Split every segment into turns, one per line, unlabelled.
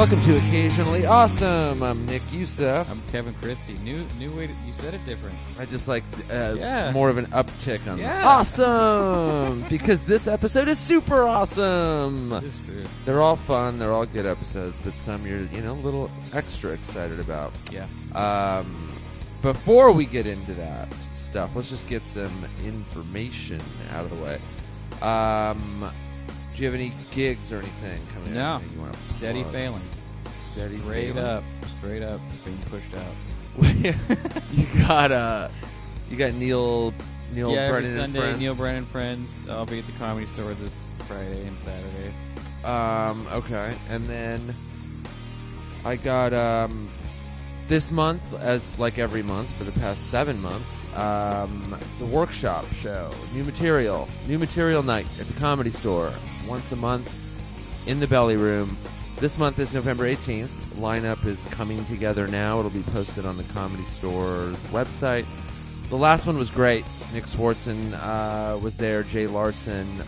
Welcome to Occasionally Awesome. I'm Nick Youssef.
I'm Kevin Christy. New way you said it different.
I just like more of an uptick on
Yeah.
awesome because this episode is super awesome.
That is true.
They're all fun. They're all good episodes, but some you're a little extra excited about.
Yeah.
Before we get into that stuff, let's just get some information out of the way. Do you have any gigs or anything coming
No.
up? No.
Steady failing.
Steady
Straight
failing.
up. Straight up. Being pushed out.
you got Neil
Yeah,
Brennan
every
and
Sunday,
friends.
Neil Brennan Friends. I'll be at the Comedy Store this Friday and Saturday.
Okay, and then I got this month, as like every month for the past 7 months, the workshop show, new material night at the Comedy Store, once a month in the Belly Room. This month is November 18th. Lineup is coming together now. It'll be posted on the Comedy Store's website. The last one was great. Nick Swartzen was there, Jay Larson,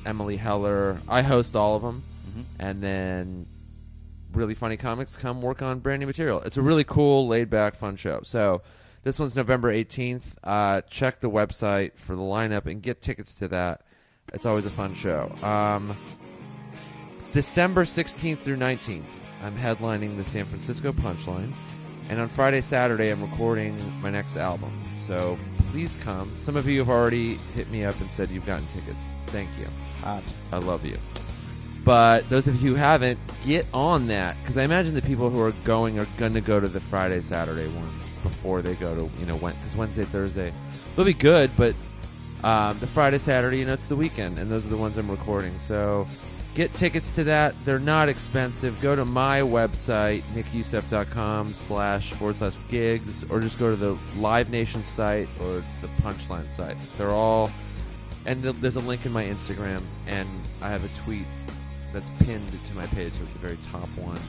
Emily Heller. I host all of them.
Mm-hmm.
And then really funny comics come work on brand new material. It's a really cool, laid-back, fun show. So this one's November 18th. Check the website for the lineup and get tickets to that. It's always a fun show. December 16th through 19th, I'm headlining the San Francisco Punchline. And on Friday, Saturday, I'm recording my next album. So please come. Some of you have already hit me up and said you've gotten tickets. Thank you.
Hot.
I love you. But those of you who haven't, get on that. Because I imagine the people who are going to go to the Friday, Saturday ones before they go to, because Wednesday, Thursday, they'll be good. But the Friday, Saturday, it's the weekend. And those are the ones I'm recording. So get tickets to that. They're not expensive. Go to my website, nickyoussef.com/gigs, or just go to the Live Nation site or the Punchline site. They're all, and there's a link in my Instagram, and I have a tweet that's pinned to my page, so it's the very top one.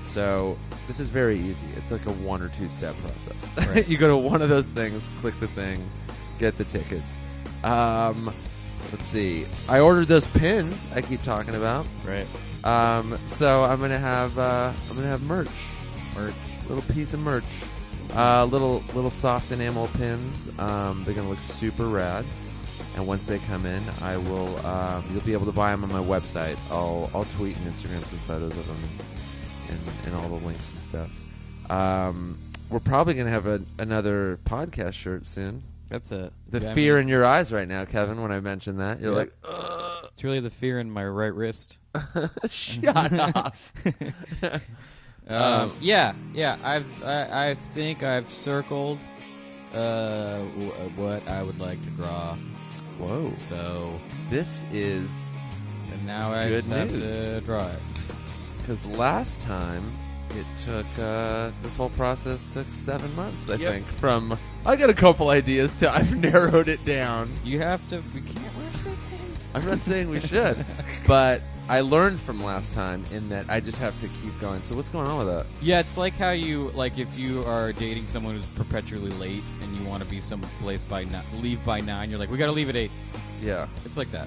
So this is very easy. It's like a 1 or 2 step process.
Right.
You go to one of those things, click the thing, get the tickets. Let's see. I ordered those pins I keep talking about.
Right.
So I'm gonna have merch. Little piece of merch. Little soft enamel pins. They're gonna look super rad. And once they come in, I will. You'll be able to buy them on my website. I'll tweet and Instagram some photos of them and all the links and stuff. We're probably gonna have another podcast shirt soon.
That's the
fear in your eyes right now, Kevin. When I mentioned that, you're like,
ugh. It's really the fear in my right wrist.
Shut up.
Yeah. I think I've circled what I would like to draw.
Whoa.
So
this is
and now I
good
just have
news.
to draw it.
Because last time it took this whole process took 7 months. I think from I got a couple ideas to I've narrowed it down.
You have to. We can't rush these things.
I'm not saying we should, but I learned from last time in that I just have to keep going. So what's going on with that?
Yeah, it's like how you if you are dating someone who's perpetually late and you want to be someplace leave by 9. You're like, we got to leave at 8.
Yeah,
It's like that.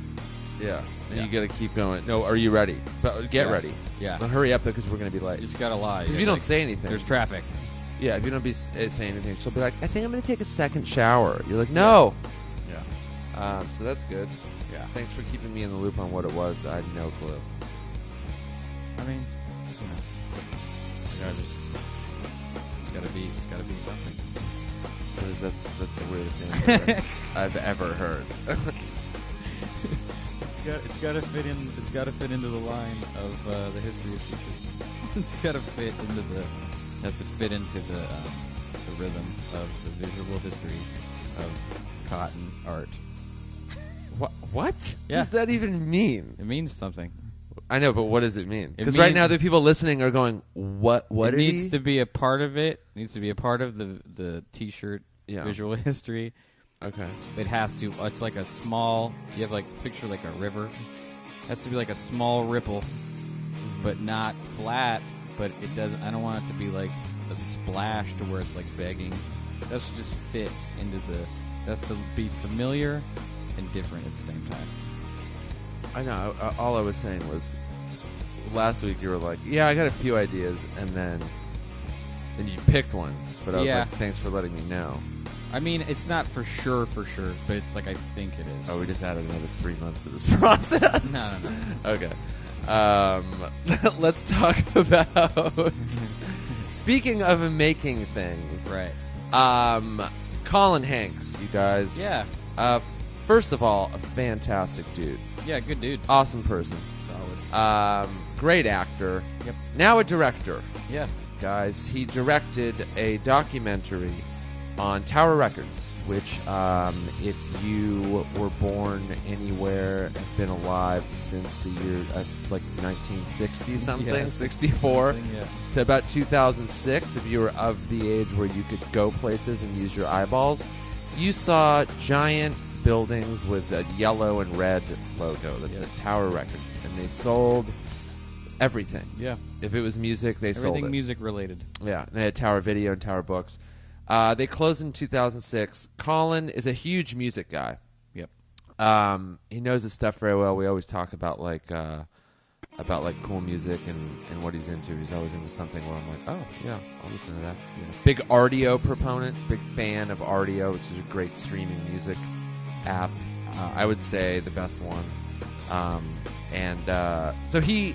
yeah. And
Yeah.
you got to keep going. No, are you ready? But get
Yeah.
ready.
Yeah.
Now hurry up though, because we're going to be late.
You just gotta lie.
If you don't say anything,
there's traffic.
yeah. If you don't say anything, she'll be like, I think I'm going to take a second shower. You're like, no.
Yeah.
So that's good.
Yeah.
Thanks for keeping me in the loop on what it was. I had no clue.
I mean, it's gotta be something.
That's the weirdest answer I've ever heard.
It's gotta fit in. It's gotta fit into the line of the history of teachers. It's gotta fit into has to fit into the rhythm of the visual history of cotton art.
What?
Yeah.
Does that even mean?
It means something.
I know, but what does it mean?
It
Because right
means-
now the people listening are going, "What? What
it
did
needs
he?"
to be a part of it. Needs to be a part of the T-shirt
Yeah.
visual history.
Okay.
It has to. It's like a small. You have picture like a river. It has to be like a small ripple, but not flat. But it doesn't. I don't want it to be like a splash to where it's like begging. It has to just fit into the. It has to be familiar and different at the same time.
I know. All I was saying was, last week you were like, yeah, I got a few ideas, and then you picked one. But I was like, thanks for letting me know.
I mean, it's not for sure, but it's like I think it is.
Oh, we just added another 3 months to this process.
No.
Okay. Let's talk about... Speaking of making things.
Right.
Colin Hanks, you guys.
Yeah.
First of all, a fantastic dude.
Yeah, good dude.
Awesome person.
Solid.
Great actor.
Yep.
Now a director.
Yeah.
Guys, he directed a documentary on Tower Records, which, if you were born anywhere, have been alive since the year, like 1960 something,
Yeah,
64,
yeah.
to about 2006, if you were of the age where you could go places and use your eyeballs, you saw giant buildings with a yellow and red logo that said Tower Records, and they sold everything.
Yeah.
If it was music, they sold it.
Everything music related.
Yeah, and they had Tower Video and Tower Books. They closed in 2006. Colin is a huge music guy.
Yep.
He knows his stuff very well. We always talk about like cool music and what he's into. He's always into something where I'm like, oh yeah, I'll listen to that. Yeah. Big Rdio proponent. Big fan of Rdio, which is a great streaming music app. I would say the best one. So he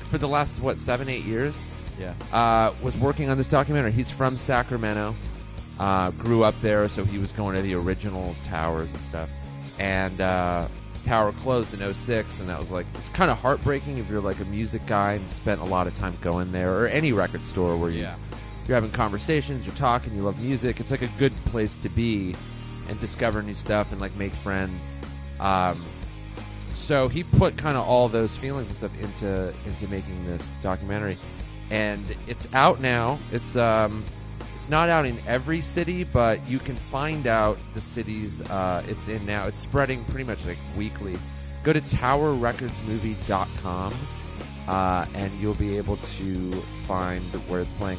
for the last 7-8 years.
Yeah.
Was working on this documentary. He's from Sacramento. Grew up there, so he was going to the original towers and stuff. And Tower closed in 2006, and that was like, it's kind of heartbreaking if you're like a music guy and spent a lot of time going there, or any record store where you're having conversations, you're talking, you love music. It's like a good place to be and discover new stuff and like make friends. So he put kind of all those feelings and stuff into making this documentary. And it's out now. It's not out in every city, but you can find out the cities it's in now. It's spreading pretty much like weekly. Go to towerrecordsmovie.com and you'll be able to find where it's playing.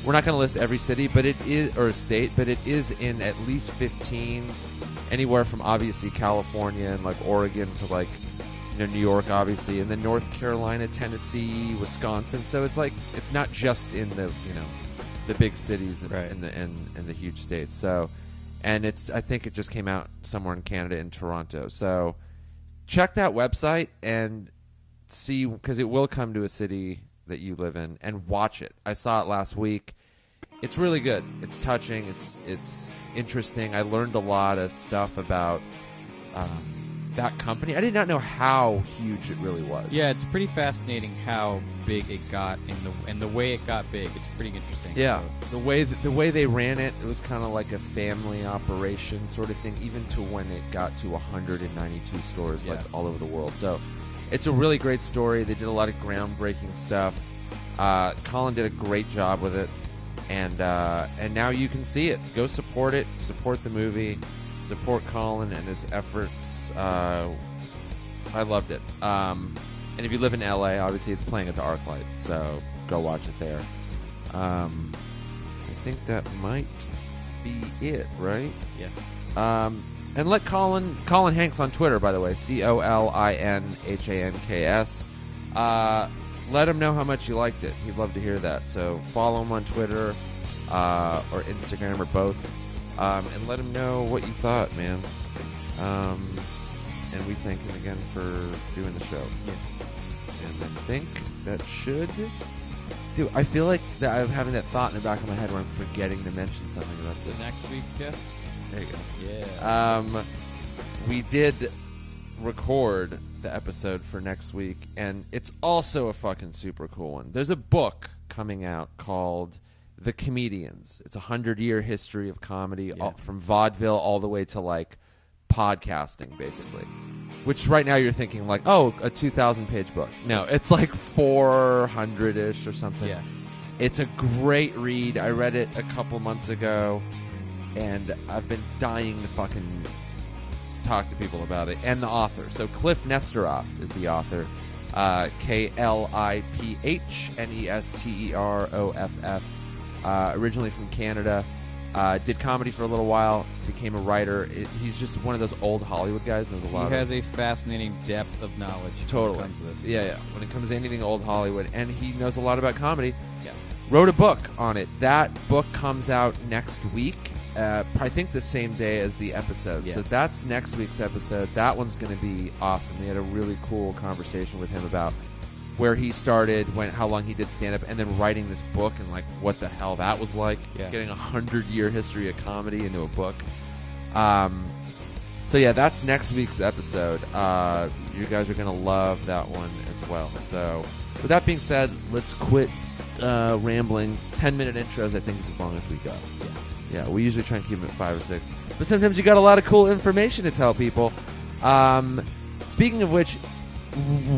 We're not going to list every city, but it is, or state, but it is in at least 15, anywhere from obviously California and like Oregon to like, New York, obviously, and then North Carolina, Tennessee, Wisconsin. So it's like, it's not just in the the big cities and the huge states. So, and I think it just came out somewhere in Canada, in Toronto. So check that website and see, because it will come to a city that you live in, and watch it. I saw it last week. It's really good. It's touching. It's interesting. I learned a lot of stuff about that company. I did not know how huge it really was.
Yeah, it's pretty fascinating how big it got and the way it got big. It's pretty interesting.
Yeah,
so.
the way they ran it, it was kind of like a family operation sort of thing, even to when it got to 192 stores like all over the world. So it's a really great story. They did a lot of groundbreaking stuff. Colin did a great job with it, and now you can see it. Go support it. Support the movie. Support Colin and his efforts. I loved it. And if you live in LA, obviously it's playing at the ArcLight, so go watch it there. I think that might be it, right?
Yeah.
And let Colin Hanks on Twitter, by the way, ColinHanks. Let him know how much you liked it. He'd love to hear that. So follow him on Twitter or Instagram or both. And let him know what you thought, man. And we thank him again for doing the show.
Yeah.
And I think that should do. I feel like that I'm having that thought in the back of my head where I'm forgetting to mention something about this.
Next week's guest?
There you go.
Yeah.
We did record the episode for next week, and it's also a fucking super cool one. There's a book coming out called The Comedians. It's a 100-year history of comedy, from vaudeville all the way to like podcasting, basically. Which right now you're thinking like, oh, a 2,000-page book. No, it's like 400-ish or something.
Yeah.
It's a great read. I read it a couple months ago, and I've been dying to fucking talk to people about it. And the author. So Cliff Nesteroff is the author. KLIPHNESTEROFF. Originally from Canada. Did comedy for a little while. Became a writer. He's just one of those old Hollywood guys. Knows a lot.
He has a fascinating depth of knowledge.
Totally.
When it comes to this.
Yeah. When it comes to anything old Hollywood, and he knows a lot about comedy.
Yeah.
Wrote a book on it. That book comes out next week. I think the same day as the episode.
Yeah.
So that's next week's episode. That one's going to be awesome. We had a really cool conversation with him about where he started, how long he did stand-up, and then writing this book and like what the hell that was like.
Yeah.
Getting 100-year history of comedy into a book. So yeah, that's next week's episode. You guys are going to love that one as well. So with that being said, let's quit rambling. 10-minute intros, I think, is as long as we go. Yeah, we usually try and keep them at 5 or 6. But sometimes you got a lot of cool information to tell people. Speaking of which,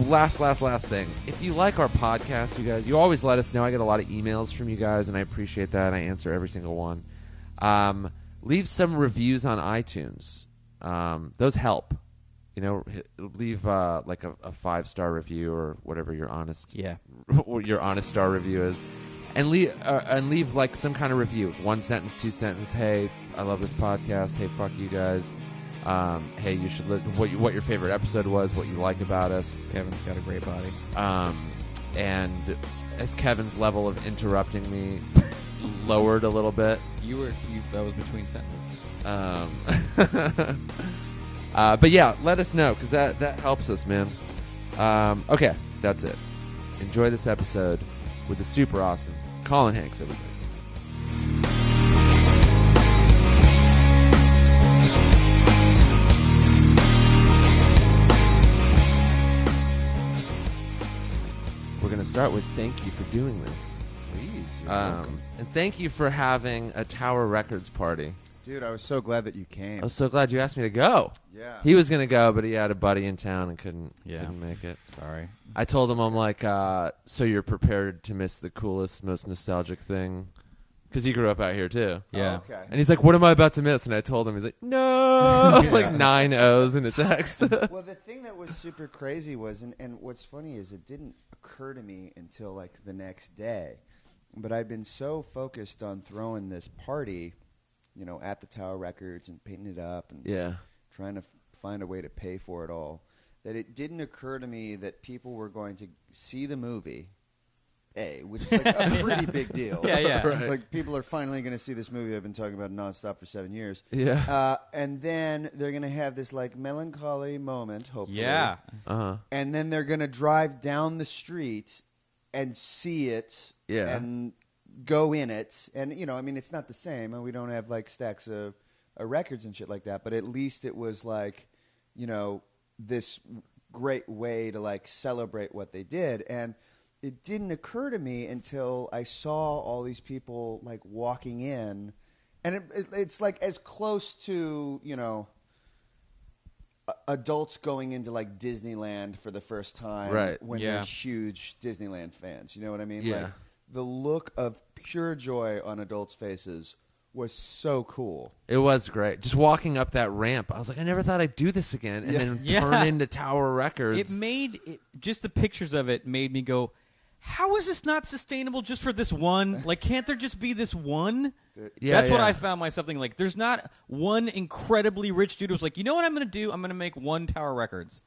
last thing. If you like our podcast, you guys, you always let us know. I get a lot of emails from you guys, and I appreciate that. I answer every single one. Leave some reviews on iTunes. Those help. You know, leave like a 5-star review or whatever your honest star review is. And leave like some kind of review. 1 sentence, 2 sentence. Hey, I love this podcast. Hey, fuck you guys. Hey, you should what your favorite episode was. What you like about us.
Kevin's got a great body.
And as Kevin's level of interrupting me lowered a little bit.
That was between sentences.
But yeah, let us know because that helps us, man. Okay, that's it. Enjoy this episode with the super awesome Colin Hanks, everybody. We're going to start with thank you for doing this.
Please, you're welcome.
And thank you for having a Tower Records party.
Dude, I was so glad that you came.
I was so glad you asked me to go.
Yeah.
He was going to go, but he had a buddy in town and couldn't make it.
Sorry.
I told him, I'm like, so you're prepared to miss the coolest, most nostalgic thing? Because he grew up out here, too.
Yeah.
Oh, okay.
And he's like, what am I about to miss? And I told him, he's like, no!
Yeah.
Like 9 O's in a text.
Well, the thing that was super crazy was, and what's funny is it didn't occur to me until like the next day, but I'd been so focused on throwing this party, you know, at the Tower Records and painting it up and
Yeah.
trying to find a way to pay for it all, that it didn't occur to me that people were going to see the movie, which is like a pretty big deal.
Yeah.
Right.
It's like people are finally going to see this movie I've been talking about nonstop for 7 years.
Yeah.
And then they're going to have this like melancholy moment, hopefully.
Yeah.
Uh-huh.
And then they're going to drive down the street and see it
Yeah.
and go in it. And, you know, I mean, it's not the same. And we don't have like stacks of records and shit like that. But at least it was like, you know, this great way to like celebrate what they did. And it didn't occur to me until I saw all these people like walking in, and it's like as close to, you know, adults going into like Disneyland for the first time,
Right.
when
Yeah.
they're huge Disneyland fans. You know what I mean?
Yeah.
Like, the look of pure joy on adults' faces was so cool.
It was great. Just walking up that ramp, I was like, I never thought I'd do this again. And then
Yeah.
turn into Tower Records.
It made just the pictures of it made me go, how is this not sustainable just for this one? Like, can't there just be this one?
Yeah,
That's what
yeah.
I found myself thinking. Like, there's not one incredibly rich dude who's like, you know what I'm going to do? I'm going to make one Tower Records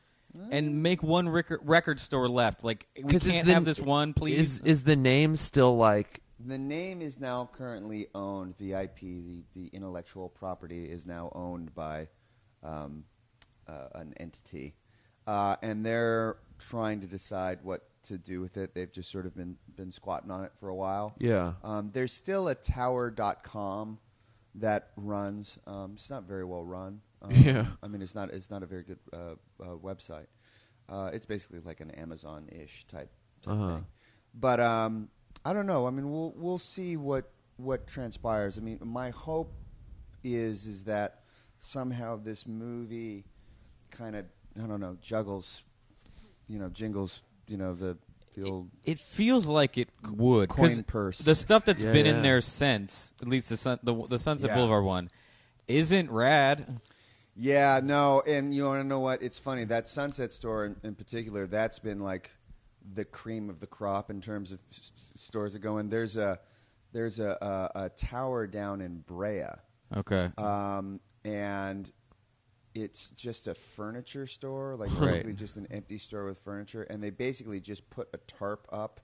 and make one record store left. Like, we
'Cause
can't have this one, please.
Is the name still like...
The name is now currently owned. The IP, the intellectual property, is now owned by an entity, and they're trying to decide what to do with it. They've just sort of been squatting on it for a while.
Yeah.
There's still a tower.com that runs. It's not very well run.
Yeah.
I mean, it's not a very good website. It's basically like an Amazon-ish type thing. But I don't know. I mean, we'll see what transpires. I mean, my hope is that somehow this movie kind of, I don't know, jingles, the old
It feels like it would. 'Cause
coin purse.
the stuff that's
Yeah,
been
yeah.
in there since, at least the Sunset
Yeah.
Boulevard one, isn't rad.
Yeah, no, and you want to know what? It's funny. That Sunset store in particular, that's been like the cream of the crop in terms of stores that go in. There's a there's a tower down in Brea.
Okay.
And it's just a furniture store, like
Right.
basically just an empty store with furniture. And they basically just put a tarp up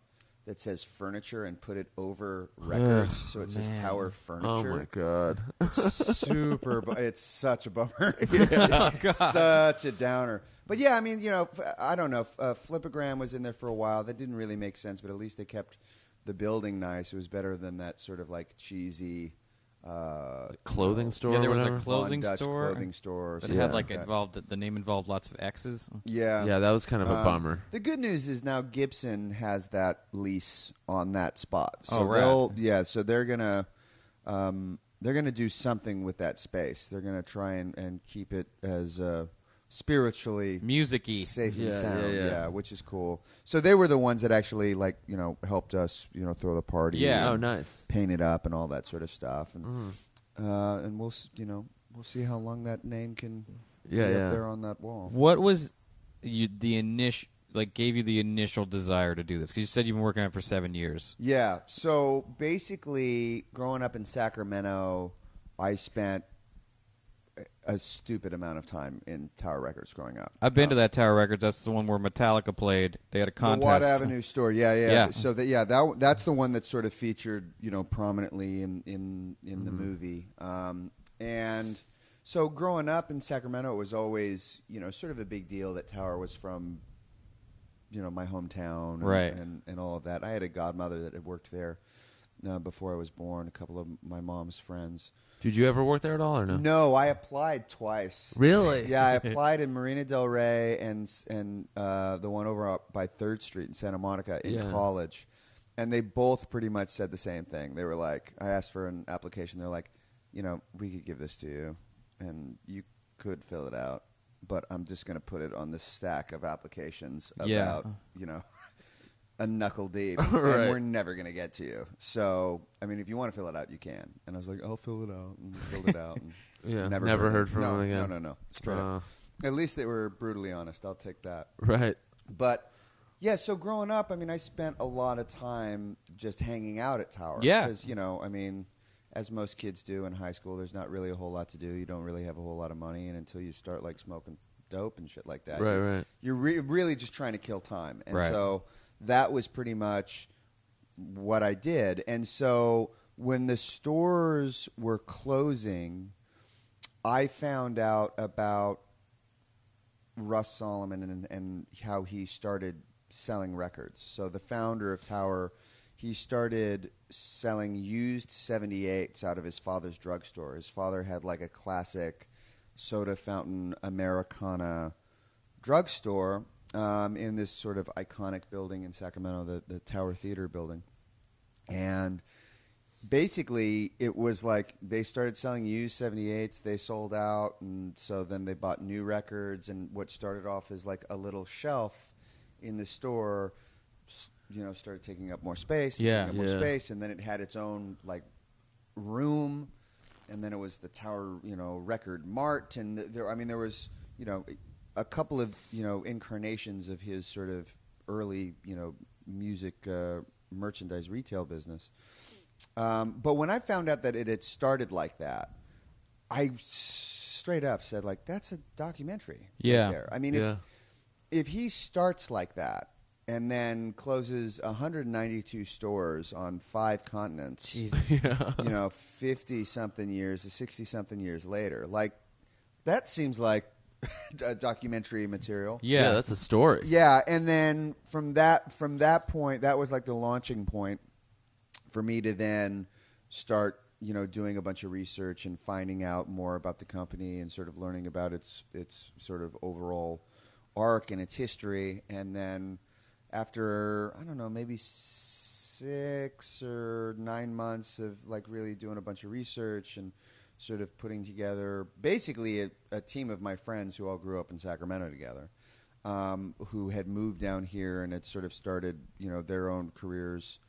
that says furniture and put it over records. So it says
man.
Tower
Oh
Furniture.
my god.
It's it's such a bummer.
Oh, God.
Such a downer. But yeah, I mean, I don't know. Flipagram was in there for a while. That didn't really make sense, but at least they kept the building nice. It was better than that sort of like cheesy
Clothing store.
Yeah, there
or
was a
whatever?
clothing
Von Dutch
store
clothing store. or
that
something
had like
that.
the name involved lots of X's.
Yeah.
Yeah, that was kind of a bummer.
The good news is now Gibson has that lease on that spot. So
Oh, right.
so they're gonna do something with that space. They're gonna try and keep it as spiritually
Music-y.
safe and
Yeah,
sound.
yeah.
Which is cool. So they were the ones that actually helped us throw the party.
Yeah.
Oh,
and
nice.
paint it up and all that sort of stuff. And we'll see how long that name can be up there on that wall.
What was the initial gave you the initial desire to do this? Because you said you've been working on it for 7 years.
Yeah. So basically, growing up in Sacramento, I spent a stupid amount of time in Tower Records growing up.
I've been to that Tower Records. That's the one where Metallica played. They had a contest.
The Watt Avenue store. Yeah.
Yeah.
So that's the one that's sort of featured, prominently in the movie. And so growing up in Sacramento, it was always, sort of a big deal that Tower was from, my hometown,
Right.
and all of that. I had a godmother that had worked there before I was born. A couple of my mom's friends.
Did you ever work there at all or no?
No, I applied twice.
Really?
Yeah, I applied in Marina Del Rey and the one over up by 3rd Street in Santa Monica in college. And they both pretty much said the same thing. They were like, I asked for an application. They're like, we could give this to you, and you could fill it out, but I'm just going to put it on this stack of applications about, a knuckle deep,
Right.
and we're never going to get to you. So, I mean, if you want to fill it out, you can. And I was like, I'll fill it out, and filled it out. And
Yeah, never heard from them again.
No. Straight up. At least they were brutally honest. I'll take that.
Right.
But, yeah, so growing up, I mean, I spent a lot of time just hanging out at Tower.
Yeah.
Because, as most kids do in high school, there's not really a whole lot to do. You don't really have a whole lot of money, and until you start, smoking dope and shit like that.
Right.
You're really just trying to kill time. And
Right.
so that was pretty much what I did. And so when the stores were closing, I found out about Russ Solomon and how he started selling records. So the founder of Tower, he started selling used 78s out of his father's drugstore. His father had a classic soda fountain Americana drugstore in this sort of iconic building in Sacramento, the Tower Theater building. And basically, it was they started selling used 78s. They sold out, and so then they bought new records. And what started off as a little shelf in the store, started taking up more space.
Yeah.
Taking up more space, and then it had its own room. And then it was the Tower, Record Mart, and there was, a couple of, incarnations of his sort of early, music merchandise retail business. But when I found out that it had started like that, I straight up said, that's a documentary.
Yeah.
Right there. I mean, if he starts like that and then closes 192 stores on 5 continents,
Jesus.
50-something years to 60-something years later, that seems like documentary material.
Yeah.
That's a story.
Yeah, and then from that point, that was the launching point for me to then start, doing a bunch of research and finding out more about the company and sort of learning about its sort of overall arc and its history. And then after, I don't know, maybe 6 or 9 months of really doing a bunch of research and sort of putting together basically a team of my friends who all grew up in Sacramento together, who had moved down here and had sort of started, their own careers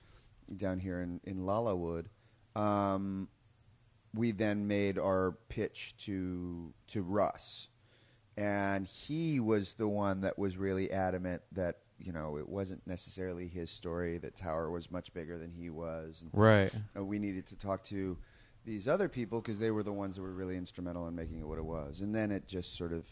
down here in Lalawood. We then made our pitch to Russ, and he was the one that was really adamant that it wasn't necessarily his story, that Tower was much bigger than he was. And,
Right.
we needed to talk to these other people because they were the ones that were really instrumental in making it what it was. And then it just sort of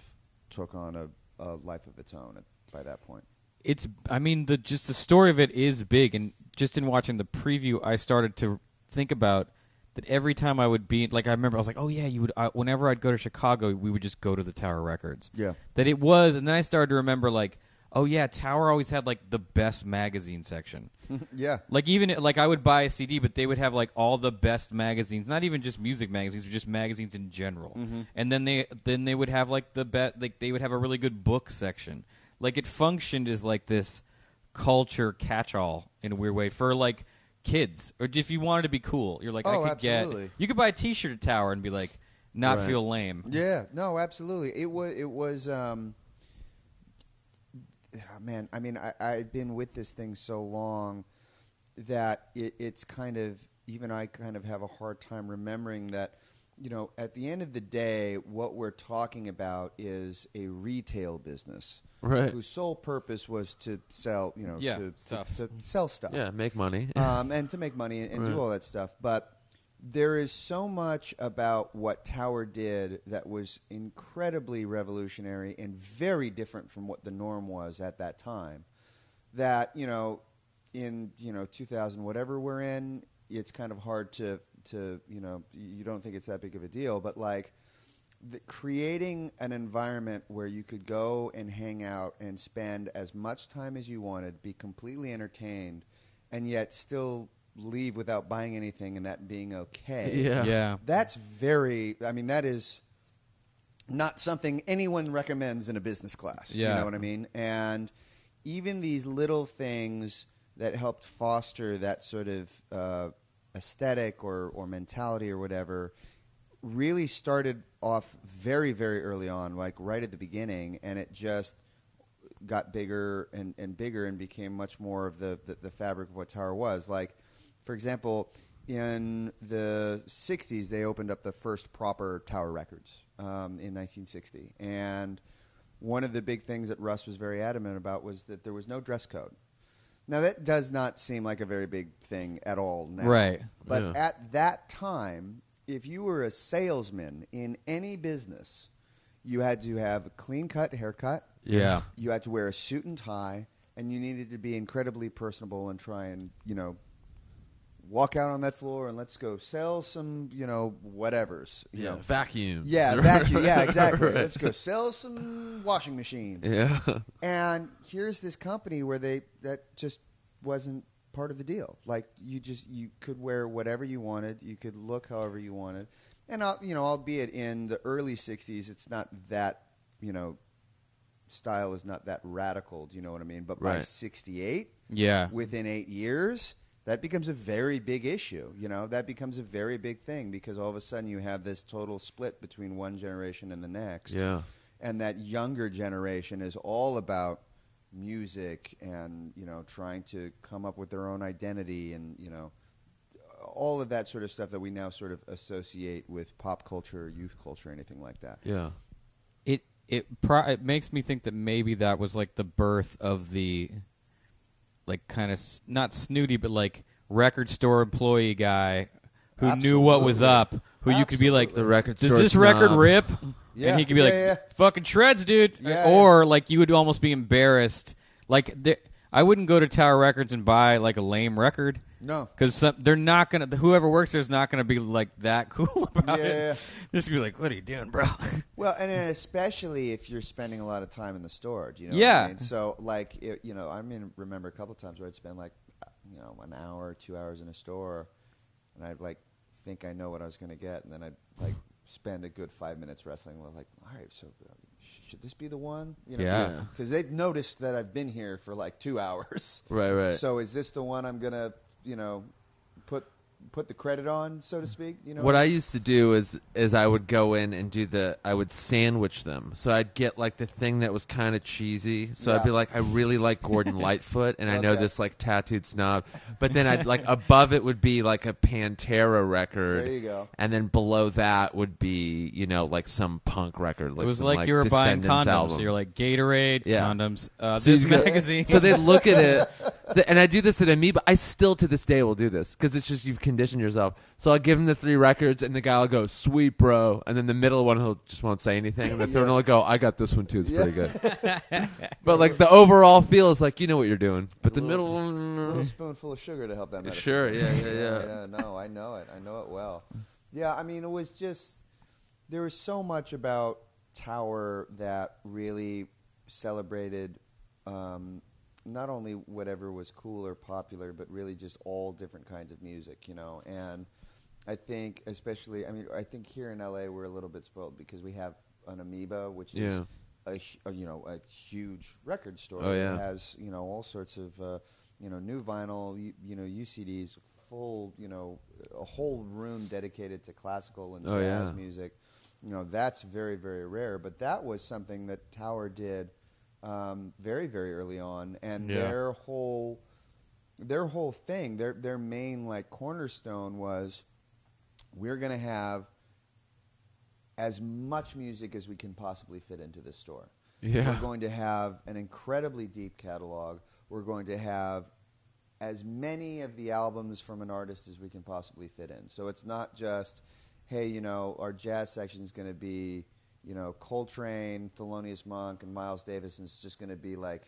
took on a life of its own by that point.
The story of it is big, and just in watching the preview, I started to think about that every time I would be, like, I remember I was like, oh yeah, you would. Whenever I'd go to Chicago, we would just go to the Tower Records.
Yeah.
That it was, and then I started to remember, like, oh yeah, Tower always had like the best magazine section.
Yeah.
Like even like I would buy a CD, but they would have like all the best magazines, not even just music magazines, but just magazines in general.
Mm-hmm.
And then they would have like they would have a really good book section. Like it functioned as like this culture catch-all in a weird way for like kids, or if you wanted to be cool, you're like,
Oh,
I could
absolutely.
you could buy a T-shirt at Tower and be like, not
Right.
feel lame.
Yeah. No, absolutely. It was. Man, I mean, I've been with this thing so long that it's kind of, even I kind of have a hard time remembering that, at the end of the day, what we're talking about is a retail business,
Right.
whose sole purpose was to sell,
stuff.
to sell stuff.
Yeah, make money.
And to make money and
Right.
do all that stuff. But there is so much about what Tower did that was incredibly revolutionary and very different from what the norm was at that time, that, in 2000, whatever we're in, it's kind of hard to you don't think it's that big of a deal, but like creating an environment where you could go and hang out and spend as much time as you wanted, be completely entertained, and yet still leave without buying anything, and that being okay.
Yeah.
Yeah.
That's that is not something anyone recommends in a business class. Do you
Yeah.
know what I mean? And even these little things that helped foster that sort of aesthetic or mentality or whatever really started off very, very early on, like right at the beginning, and it just got bigger and bigger and became much more of the fabric of what Tower was. Like, for example, in the 60s, they opened up the first proper Tower Records in 1960. And one of the big things that Russ was very adamant about was that there was no dress code. Now, that does not seem like a very big thing at all now.
Right.
But
Yeah.
at that time, if you were a salesman in any business, you had to have a clean-cut haircut.
Yeah.
You had to wear a suit and tie, and you needed to be incredibly personable and try and, walk out on that floor and let's go sell some, whatevers.
Vacuum.
Yeah, vacuum. Yeah, exactly.
Right.
Let's go sell some washing machines.
Yeah.
And here's this company where that just wasn't part of the deal. Like you could wear whatever you wanted, you could look however you wanted, and albeit in the early '60s, it's not that style is not that radical. Do you know what I mean? But by
Right.
'68,
Yeah.
within 8 years, that becomes a very big issue. That becomes a very big thing because all of a sudden you have this total split between one generation and the next.
Yeah.
And that younger generation is all about music and, trying to come up with their own identity and, all of that sort of stuff that we now sort of associate with pop culture, youth culture, anything like that.
Yeah.
It makes me think that maybe that was like the birth of the like kind of not snooty but like record store employee guy who knew what was up, who you could be like,
The record
does
store
this record
snob.
rip?
Yeah.
And he could be
Yeah.
fucking shreds, dude.
Yeah,
Or like you would almost be embarrassed. Like I wouldn't go to Tower Records and buy like a lame record.
No.
Because they're not going to, whoever works there is not going to be like that cool about
Yeah.
it. Just be like, what are you doing, bro?
Well, and then especially if you're spending a lot of time in the store, do you know
Yeah.
what I mean? So, like, remember a couple of times where I'd spend like, an hour, 2 hours in a store, and I'd like think I know what I was going to get, and then I'd like spend a good 5 minutes wrestling with like, all right, so should this be the one?
Yeah.
Because they've noticed that I've been here for like 2 hours.
Right.
So is this the one I'm gonna, put put the credit on, so to speak. You know
What I used to do is I would go in and I would sandwich them. So I'd get like the thing that was kind of cheesy. So I'd be like, I really like Gordon Lightfoot, and I know this like tattooed snob. But then I'd like above it would be like a Pantera record.
There you go.
And then below that would be, you know, like some punk record. Like
it was
some,
like you were buying
Descendants
condoms.
album.
So you're like Gatorade, condoms,
So
this
you go-
magazine.
So they look at it, and I do this at Amoeba. I still to this day will do this because it's just you've conditioned yourself. So I'll give him the 3 records, and the guy will go, "Sweet, bro," and then the middle one he'll just won't say anything, and the third one will go, "I got this one too. It's pretty good." But like the overall feel is like you know what you're doing, but the middle
a
one,
little spoonful of sugar to help that metaphor.
sure, yeah.
Yeah, no, I know it. I know it well. Yeah, I mean, it was just there was so much about Tower that really celebrated not only whatever was cool or popular, but really just all different kinds of music, you know. And I think, especially, I mean, I think here in LA we're a little bit spoiled because we have an Amoeba, which is a huge record store.
Oh, yeah.
That has all sorts of new vinyl, UCDs, full a whole room dedicated to classical and jazz music. That's very, very rare. But that was something that Tower did very, very early on, and their whole thing, their main like cornerstone was, we're going to have as much music as we can possibly fit into this store.
Yeah.
We're going to have an incredibly deep catalog. We're going to have as many of the albums from an artist as we can possibly fit in. So it's not just, hey, our jazz section is going to be, Coltrane, Thelonious Monk, and Miles Davis, and it's just going to be like,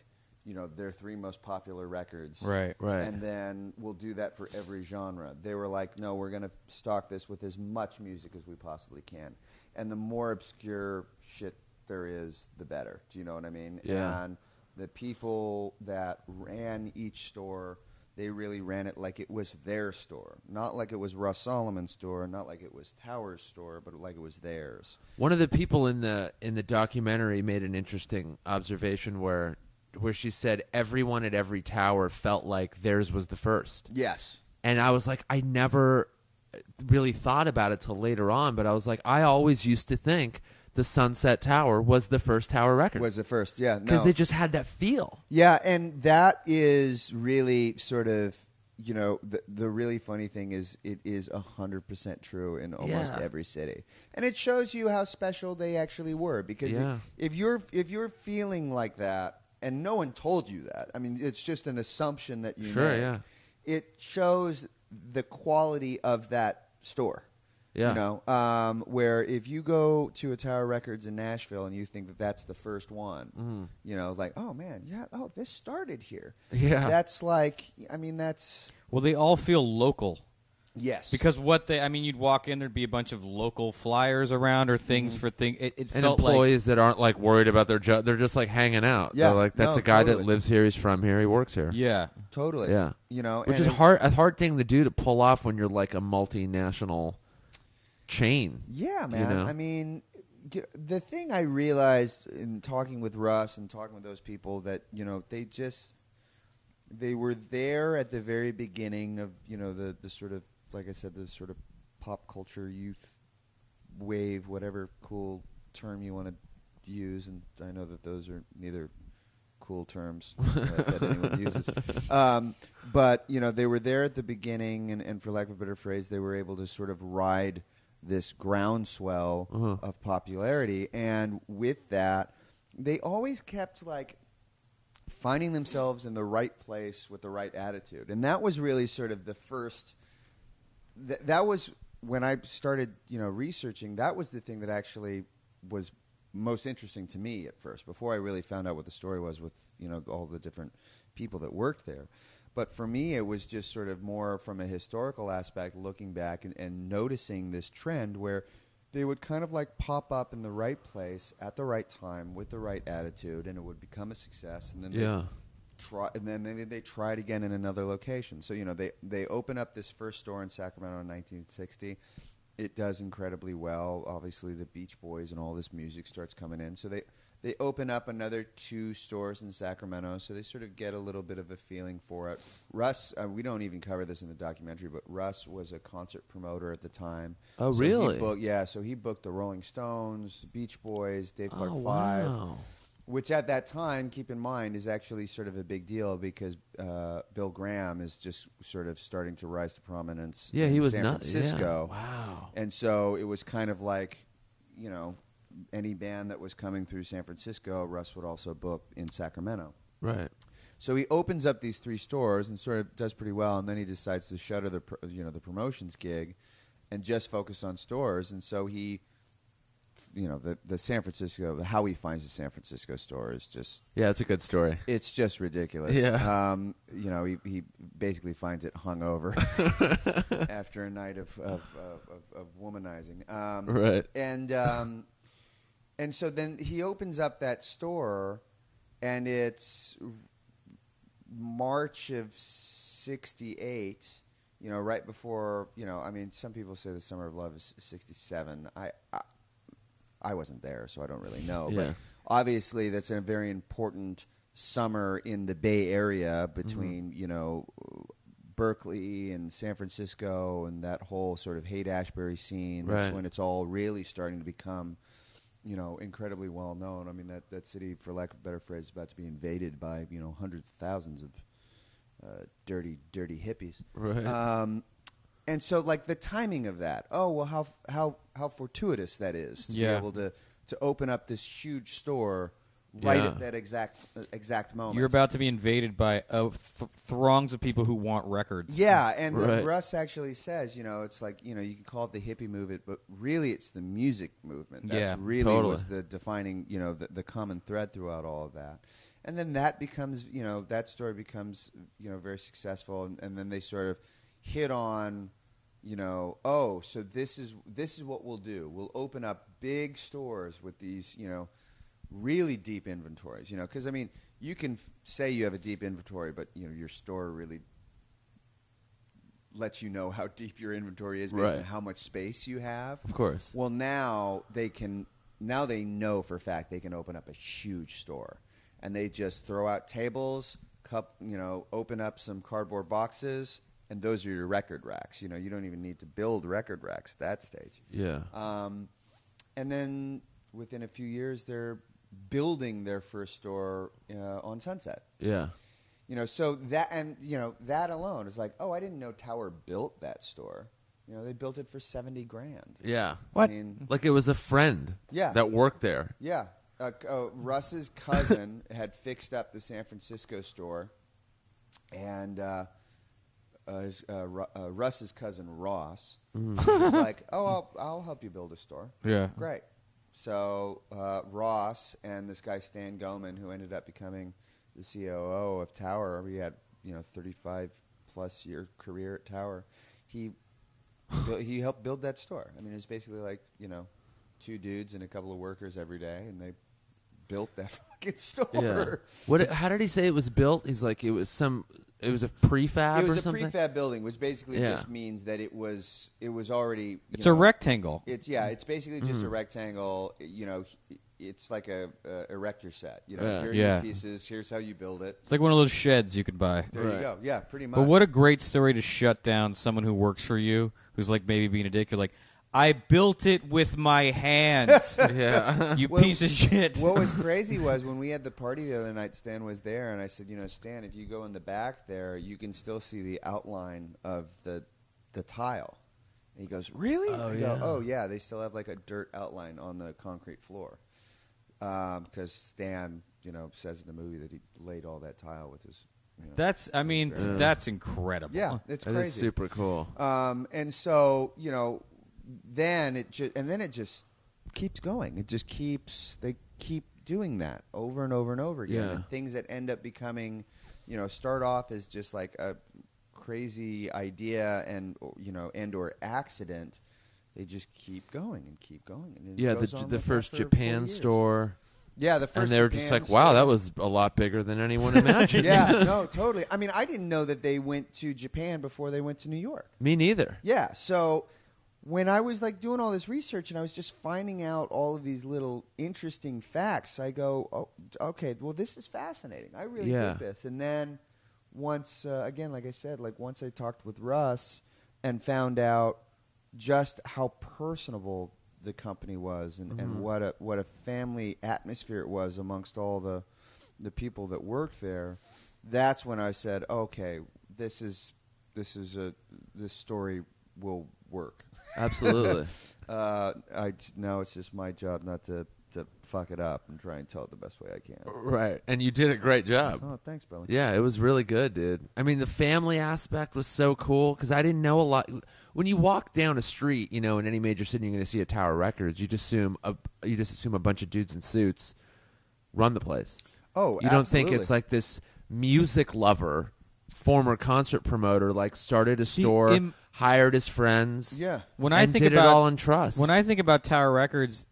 their 3 most popular records.
Right.
And then we'll do that for every genre. They were like, no, we're going to stock this with as much music as we possibly can. And the more obscure shit there is, the better. Do you know what I mean?
Yeah.
And the people that ran each store, they really ran it like it was their store. Not like it was Russ Solomon's store, not like it was Tower's store, but like it was theirs.
One of the people in the documentary made an interesting observation where she said everyone at every tower felt like theirs was the first.
Yes.
And I was like, I never really thought about it till later on, but I was like, I always used to think the Sunset Tower was the first Tower record.
Was the first, yeah.
Because they just had that feel.
Yeah, and that is really sort of, the really funny thing is it is 100% true in almost every city. And it shows you how special they actually were. Because if you're feeling like that, and no one told you that, I mean, it's just an assumption that you make. It shows the quality of that store.
Yeah.
Where if you go to a Tower Records in Nashville and you think that that's the first one, like, oh man, this started here.
Yeah.
That's like, I mean, that's...
Well, they all feel local.
Yes.
Because you'd walk in, there'd be a bunch of local flyers around or things for things. It
And
felt
employees that aren't like worried about their job, they're just like hanging out.
Yeah.
They're like, that's a guy
totally.
that lives here, he's from here, he works here.
Yeah.
Totally.
Yeah. Which
and
is a hard thing to do to pull off when you're like a multinational chain.
Yeah, man. I mean, the thing I realized in talking with Russ and talking with those people that, they were there at the very beginning of, the sort of, like I said, the sort of pop culture youth wave, whatever cool term you want to use. And I know that those are neither cool terms that anyone uses. But, they were there at the beginning, and for lack of a better phrase, they were able to sort of ride this groundswell of popularity. And with that, they always kept, like, finding themselves in the right place with the right attitude. And that was really sort of the first... That was when I started, researching. That was the thing that actually was most interesting to me at first, before I really found out what the story was with, all the different people that worked there. But for me, it was just sort of more from a historical aspect, looking back and noticing this trend where they would kind of like pop up in the right place at the right time with the right attitude, and it would become a success. And then they try it again in another location. So, they open up this first store in Sacramento in 1960. It does incredibly well. Obviously, the Beach Boys and all this music starts coming in. So They open up another 2 stores in Sacramento, so they sort of get a little bit of a feeling for it. Russ, we don't even cover this in the documentary, but Russ was a concert promoter at the time.
Oh,
so
really?
So he booked the Rolling Stones, Beach Boys, Dave Clark 5.
Wow.
Which at that time, keep in mind, is actually sort of a big deal because Bill Graham is just sort of starting to rise to prominence in San Francisco.
Yeah. Wow.
And so it was kind of like, you know, any band that was coming through San Francisco, Russ would also book in Sacramento.
Right.
So he opens up these 3 stores and sort of does pretty well, and then he decides to shutter the promotions gig and just focus on stores. And so he, the San Francisco, how he finds the San Francisco store is just
it's a good story.
It's just ridiculous.
Yeah.
He basically finds it hungover after a night of womanizing.
Right.
And so then he opens up that store, and it's March of '68. Right before. Some people say the Summer of Love is '67. I wasn't there, so I don't really know.
Yeah.
But obviously, that's a very important summer in the Bay Area between, Berkeley and San Francisco and that whole sort of Haight-Ashbury scene. That's
Right.
when it's all really starting to become, incredibly well known. I mean, that city, for lack of a better phrase, is about to be invaded by, hundreds of thousands of dirty hippies.
Right.
And so, like, the timing of that. Oh, well, how fortuitous that is to be able to open up this huge store right at that exact moment.
You're about to be invaded by throngs of people who want records.
Yeah, and
Right.
Russ actually says, it's like, you can call it the hippie movement, but really it's the music movement. That's really
totally.
was the defining, the common thread throughout all of that. And then that becomes, that story becomes, very successful, and then they sort of hit on, so this is what we'll do. We'll open up big stores with these, really deep inventories, because you can say you have a deep inventory, but your store really lets you know how deep your inventory is based on how much space you have.
Of course.
Well, now they know for a fact they can open up a huge store, and they just throw out tables, open up some cardboard boxes, and those are your record racks. You don't even need to build record racks at that stage.
Yeah.
And then within a few years, they're building their first store on Sunset.
Yeah.
So that that alone is like, oh, I didn't know Tower built that store. They built it for $70,000.
Yeah.
What?
I mean,
Like it was a friend.
Yeah.
That worked there.
yeah. Russ's cousin had fixed up the San Francisco store, and Russ's cousin Ross was like, "Oh, I'll help you build a store."
Yeah.
Great. So Ross and this guy Stan Goman, who ended up becoming the COO of Tower, he had 35+ year career at Tower. He helped build that store. I mean, it was basically like 2 dudes and a couple of workers every day, and they built that fucking store.
Yeah. How did he say it was built? He's like it was a prefab.
It was
or
a
something?
prefab building, which basically just means that it was already.
It's a rectangle.
It's basically just a rectangle. It's like a erector set. Here are your pieces. Here's how you build it.
It's like one of those sheds you could buy.
There you go. Yeah, pretty much.
But what a great story to shut down someone who works for you, who's like maybe being a dick. You're like, I built it with my hands.
Yeah.
You piece of shit.
What was crazy was when we had the party the other night, Stan was there, and I said, Stan, if you go in the back there, you can still see the outline of the tile. And he goes, really?
Oh,
I
yeah.
go, oh, yeah, they still have like a dirt outline on the concrete floor. Because Stan, says in the movie that he laid all that tile with his...
That's incredible.
Yeah, it's
That
crazy.
is super cool.
And so, then it just keeps going. They keep doing that over and over and over again.
Yeah.
And things that end up becoming, start off as just like a crazy idea and or accident. They just keep going and keep going. And it goes on
the
like
first
that for
Japan
4 years.
store.
Yeah, the first
And they were
Japan
just like,
store.
wow, that was a lot bigger than anyone imagined.
Yeah, no, totally. I mean, I didn't know that they went to Japan before they went to New York.
Me neither.
Yeah, so when I was like doing all this research and I was just finding out all of these little interesting facts, I go, oh, okay, well, this is fascinating. I really dig this. And then once, again, like I said, like once I talked with Russ and found out just how personable the company was and what a family atmosphere it was amongst all the people that worked there, that's when I said, okay, this story will work.
Absolutely.
Now it's just my job not to fuck it up and try and tell it the best way I can.
Right. And you did a great job.
Oh, thanks, Billy.
Yeah, it was really good, dude. I mean, the family aspect was so cool because I didn't know a lot. When you walk down a street, in any major city, you're going to see a Tower Records. You just assume a bunch of dudes in suits run the place.
Oh,
you don't think it's like this music lover, former concert promoter, like started a store, hired his friends,
When I think
did
about
it all in trust.
When I think about Tower Records,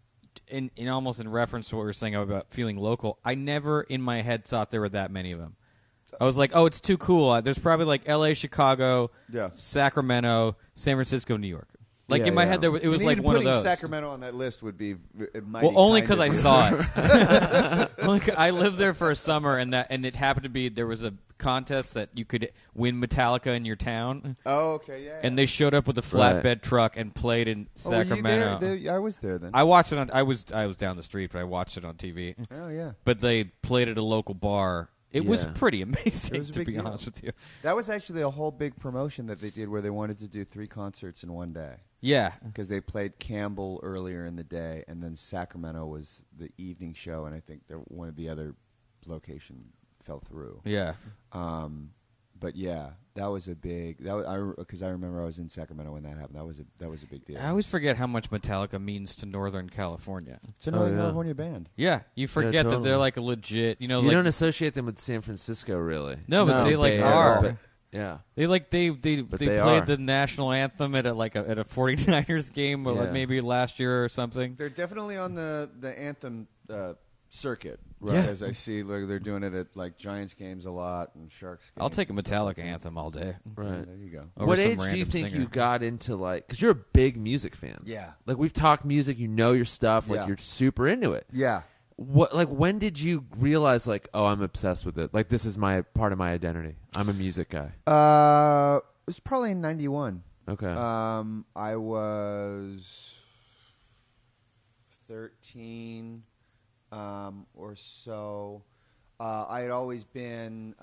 in almost in reference to what we were saying about feeling local, I never in my head thought there were that many of them. I was like, oh, it's too cool. There's probably like L.A., Chicago, Sacramento, San Francisco, New York. Like in my head, it was like one of those.
Putting Sacramento on that list would be
only because I saw it. I lived there for a summer, and it happened to be there was a contest that you could win Metallica in your town.
Oh, okay, yeah.
And they showed up with a flatbed truck and played in Sacramento.
Were you there? I was there then.
I watched it on. I was down the street, but I watched it on TV.
Oh yeah.
But they played at a local bar. It was pretty amazing, to be honest with you.
That was actually a whole big promotion that they did where they wanted to do 3 concerts in one day.
Yeah.
Because they played Campbell earlier in the day, and then Sacramento was the evening show, and I think one of the other location fell through.
Yeah.
But yeah, that was a big. Because I remember I was in Sacramento when that happened. That was a big deal.
I always forget how much Metallica means to Northern California.
It's a Northern California band.
Yeah, you forget that they're like a legit. You
don't associate them with San Francisco, really.
No, but they like are.
But, yeah,
they played the national anthem at a 49ers game, like maybe last year or something.
They're definitely on the anthem circuit, right?
Yeah.
As I see, like they're doing it at like Giants games a lot and Sharks games.
I'll take a Metallica anthem all day.
Right.
There you go.
What age do you think you got into, like, because you're a big music fan?
Yeah.
Like, we've talked music, you know your stuff, like you're super into it.
Yeah.
When did you realize, like, oh, I'm obsessed with it? Like, this is my part of my identity. I'm a music guy.
It was probably in 91.
Okay.
I was 13 or so. I had always been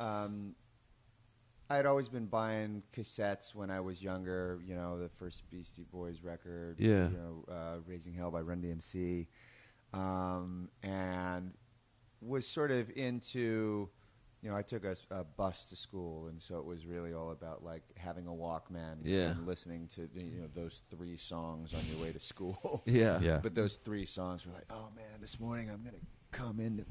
buying cassettes when I was younger. The first Beastie Boys record.
Yeah.
Raising Hell by Run DMC. And was sort of into, I took a bus to school, and so it was really all about like having a Walkman and listening to those 3 songs on your way to school.
Yeah.
But those 3 songs were like, oh man, this morning I'm gonna come into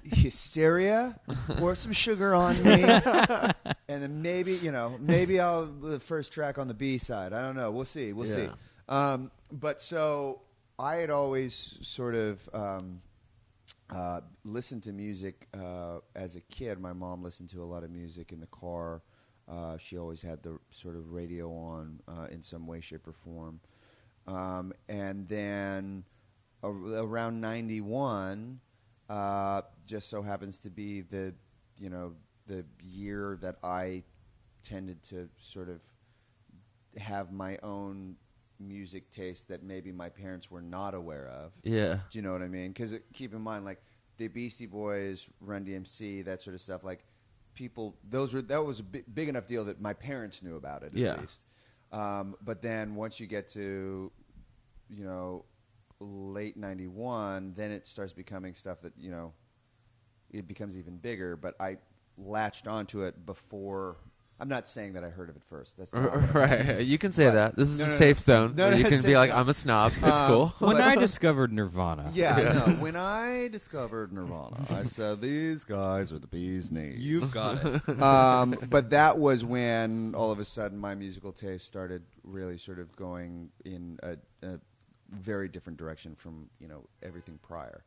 hysteria, pour some sugar on me, and then maybe I'll the first track on the B side. I don't know. We'll see. But so I had always sort of listened to music as a kid. My mom listened to a lot of music in the car. She always had the sort of radio on in some way, shape, or form. And then around 91, just so happens to be the year that I tended to sort of have my own music taste that maybe my parents were not aware of.
Yeah.
Do you know what I mean? Because keep in mind, like the Beastie Boys, Run DMC, that sort of stuff. Like that was a big enough deal that my parents knew about it at least. But then once you get to, late 91, then it starts becoming stuff that it becomes even bigger. But I latched onto it before. I'm not saying that I heard of it first. That's not
right. You can say that. This is a safe zone. You can be like, I'm a snob. It's cool.
When I discovered Nirvana.
When I discovered Nirvana, I said, these guys are the bee's knees.
You've got it.
But that was when, all of a sudden, my musical taste started really sort of going in a very different direction from, everything prior.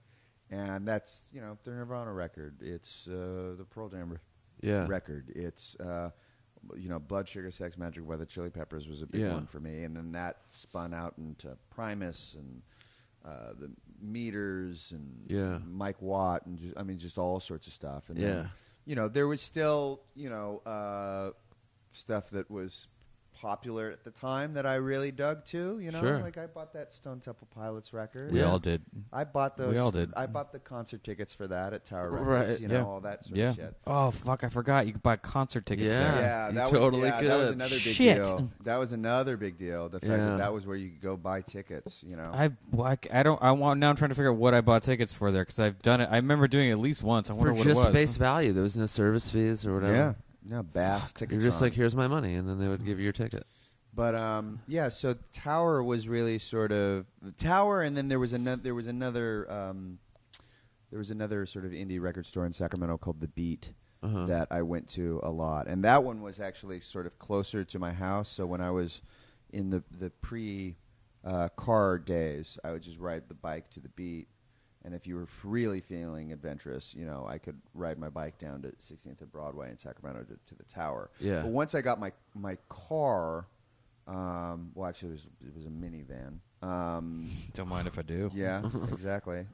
And that's, the Nirvana record. It's the Pearl Jam record. It's Blood Sugar Sex Magic by the Chili Peppers was a big one for me, and then that spun out into Primus and the Meters and Mike Watt and just all sorts of stuff. And then, there was still stuff that was popular at the time that I really dug to. Like I bought that Stone Temple Pilots record.
We all did.
I bought those.
We all did.
I bought the concert tickets for that at Tower Records. All that sort of shit.
Oh fuck! I forgot you could buy concert tickets.
Yeah, that
totally
could. That was another big deal. That was another big deal. The fact that was where you could go buy tickets.
I want now. I'm trying to figure out what I bought tickets for there because I've done it. I remember doing it at least once. I wonder what it was.
For just face value, there was no service fees or whatever.
Yeah. No, Bass tickets.
You're just like, here's my money, and then they would give you your ticket.
But so Tower was really sort of the Tower, and then there was another sort of indie record store in Sacramento called The Beat that I went to a lot, and that one was actually sort of closer to my house. So when I was in the pre car days, I would just ride the bike to The Beat. And if you were really feeling adventurous, I could ride my bike down to 16th and Broadway in Sacramento to the Tower.
Yeah.
But once I got my car, actually it was a minivan.
Don't mind if I do.
Yeah, exactly.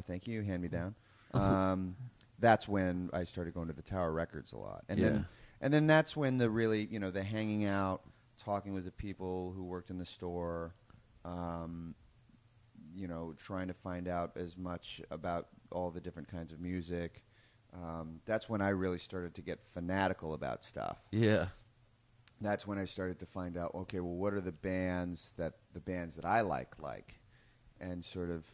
Thank you. Hand me down. That's when I started going to the Tower Records a lot, and then that's when the really the hanging out, talking with the people who worked in the store. Trying to find out as much about all the different kinds of music. That's when I really started to get fanatical about stuff.
Yeah.
That's when I started to find out, okay, well, what are the bands that I like, and sort of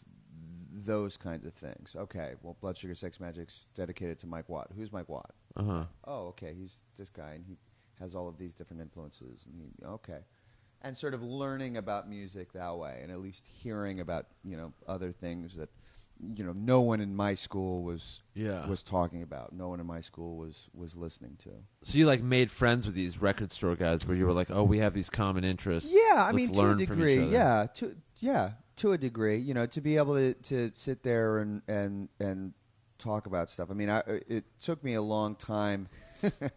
those kinds of things. Okay, well, Blood Sugar Sex Magic's dedicated to Mike Watt. Who's Mike Watt? Oh, okay, he's this guy, and he has all of these different influences. Okay. And sort of learning about music that way, and at least hearing about other things that no one in my school was talking about. No one in my school was listening to.
So you made friends with these record store guys, where you were like, oh, we have these common interests.
Yeah, I
Let's
mean,
learn
to a
from
degree.
each other.
To a degree. To be able to sit there and talk about stuff. I mean, it took me a long time. It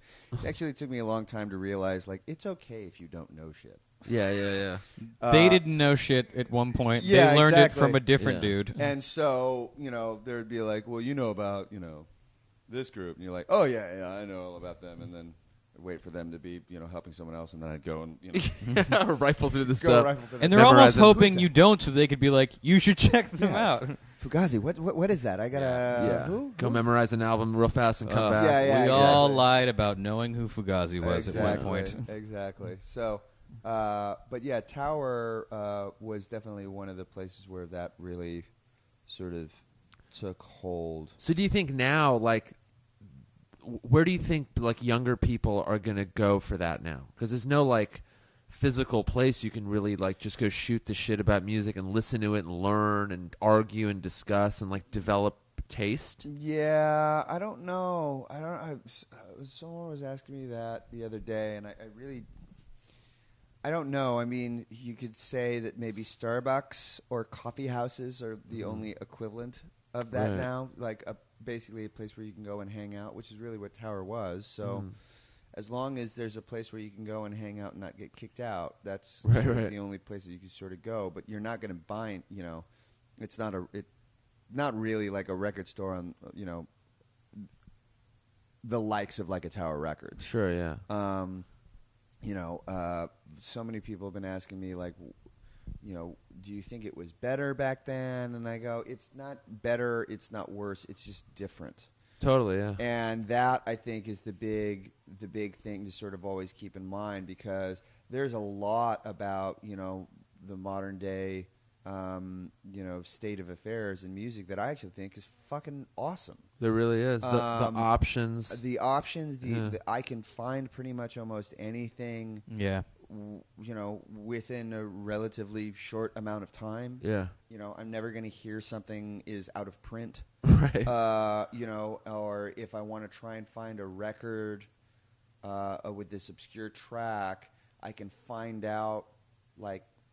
actually took me a long time to realize it's okay if you don't know shit.
Yeah.
They didn't know shit at one point.
Yeah,
they learned
exactly.
it from a different dude.
And so, there'd be like, well, about, this group. And you're like, oh, yeah, I know all about them. And then I'd wait for them to be, helping someone else. And then I'd go and,
rifle through the stuff.
And they're almost hoping you don't so they could be like, you should check them out.
Fugazi, what is that? I gotta who?
Go memorize an album real fast and come back.
We all lied about knowing who Fugazi was at one point.
Exactly. So, but yeah, Tower was definitely one of the places where that really sort of took hold.
So do you think now, where do you think younger people are gonna go for that now? Because there's no physical place you can really just go shoot the shit about music and listen to it and learn and argue and discuss and develop taste.
Yeah, I don't know. Someone was asking me that the other day, and I don't know. I mean, you could say that maybe Starbucks or coffee houses are the only equivalent of that now, basically a place where you can go and hang out, which is really what Tower was. So. As long as there's a place where you can go and hang out and not get kicked out, that's sort of the only place that you can sort of go. But you're not going to buy, it's not really like a record store on, the likes of a Tower Records.
Sure, yeah.
So many people have been asking me do you think it was better back then? And I go, it's not better, it's not worse, it's just different.
Totally, yeah.
And that, I think, is the big thing to sort of always keep in mind, because there's a lot about, the modern day, state of affairs in music that I actually think is fucking awesome.
There really is. The options.
The options, I can find pretty much almost anything.
Yeah.
Within a relatively short amount of time.
Yeah.
I'm never going to hear something is out of print.
Right.
Or if I want to try and find a record with this obscure track, I can find out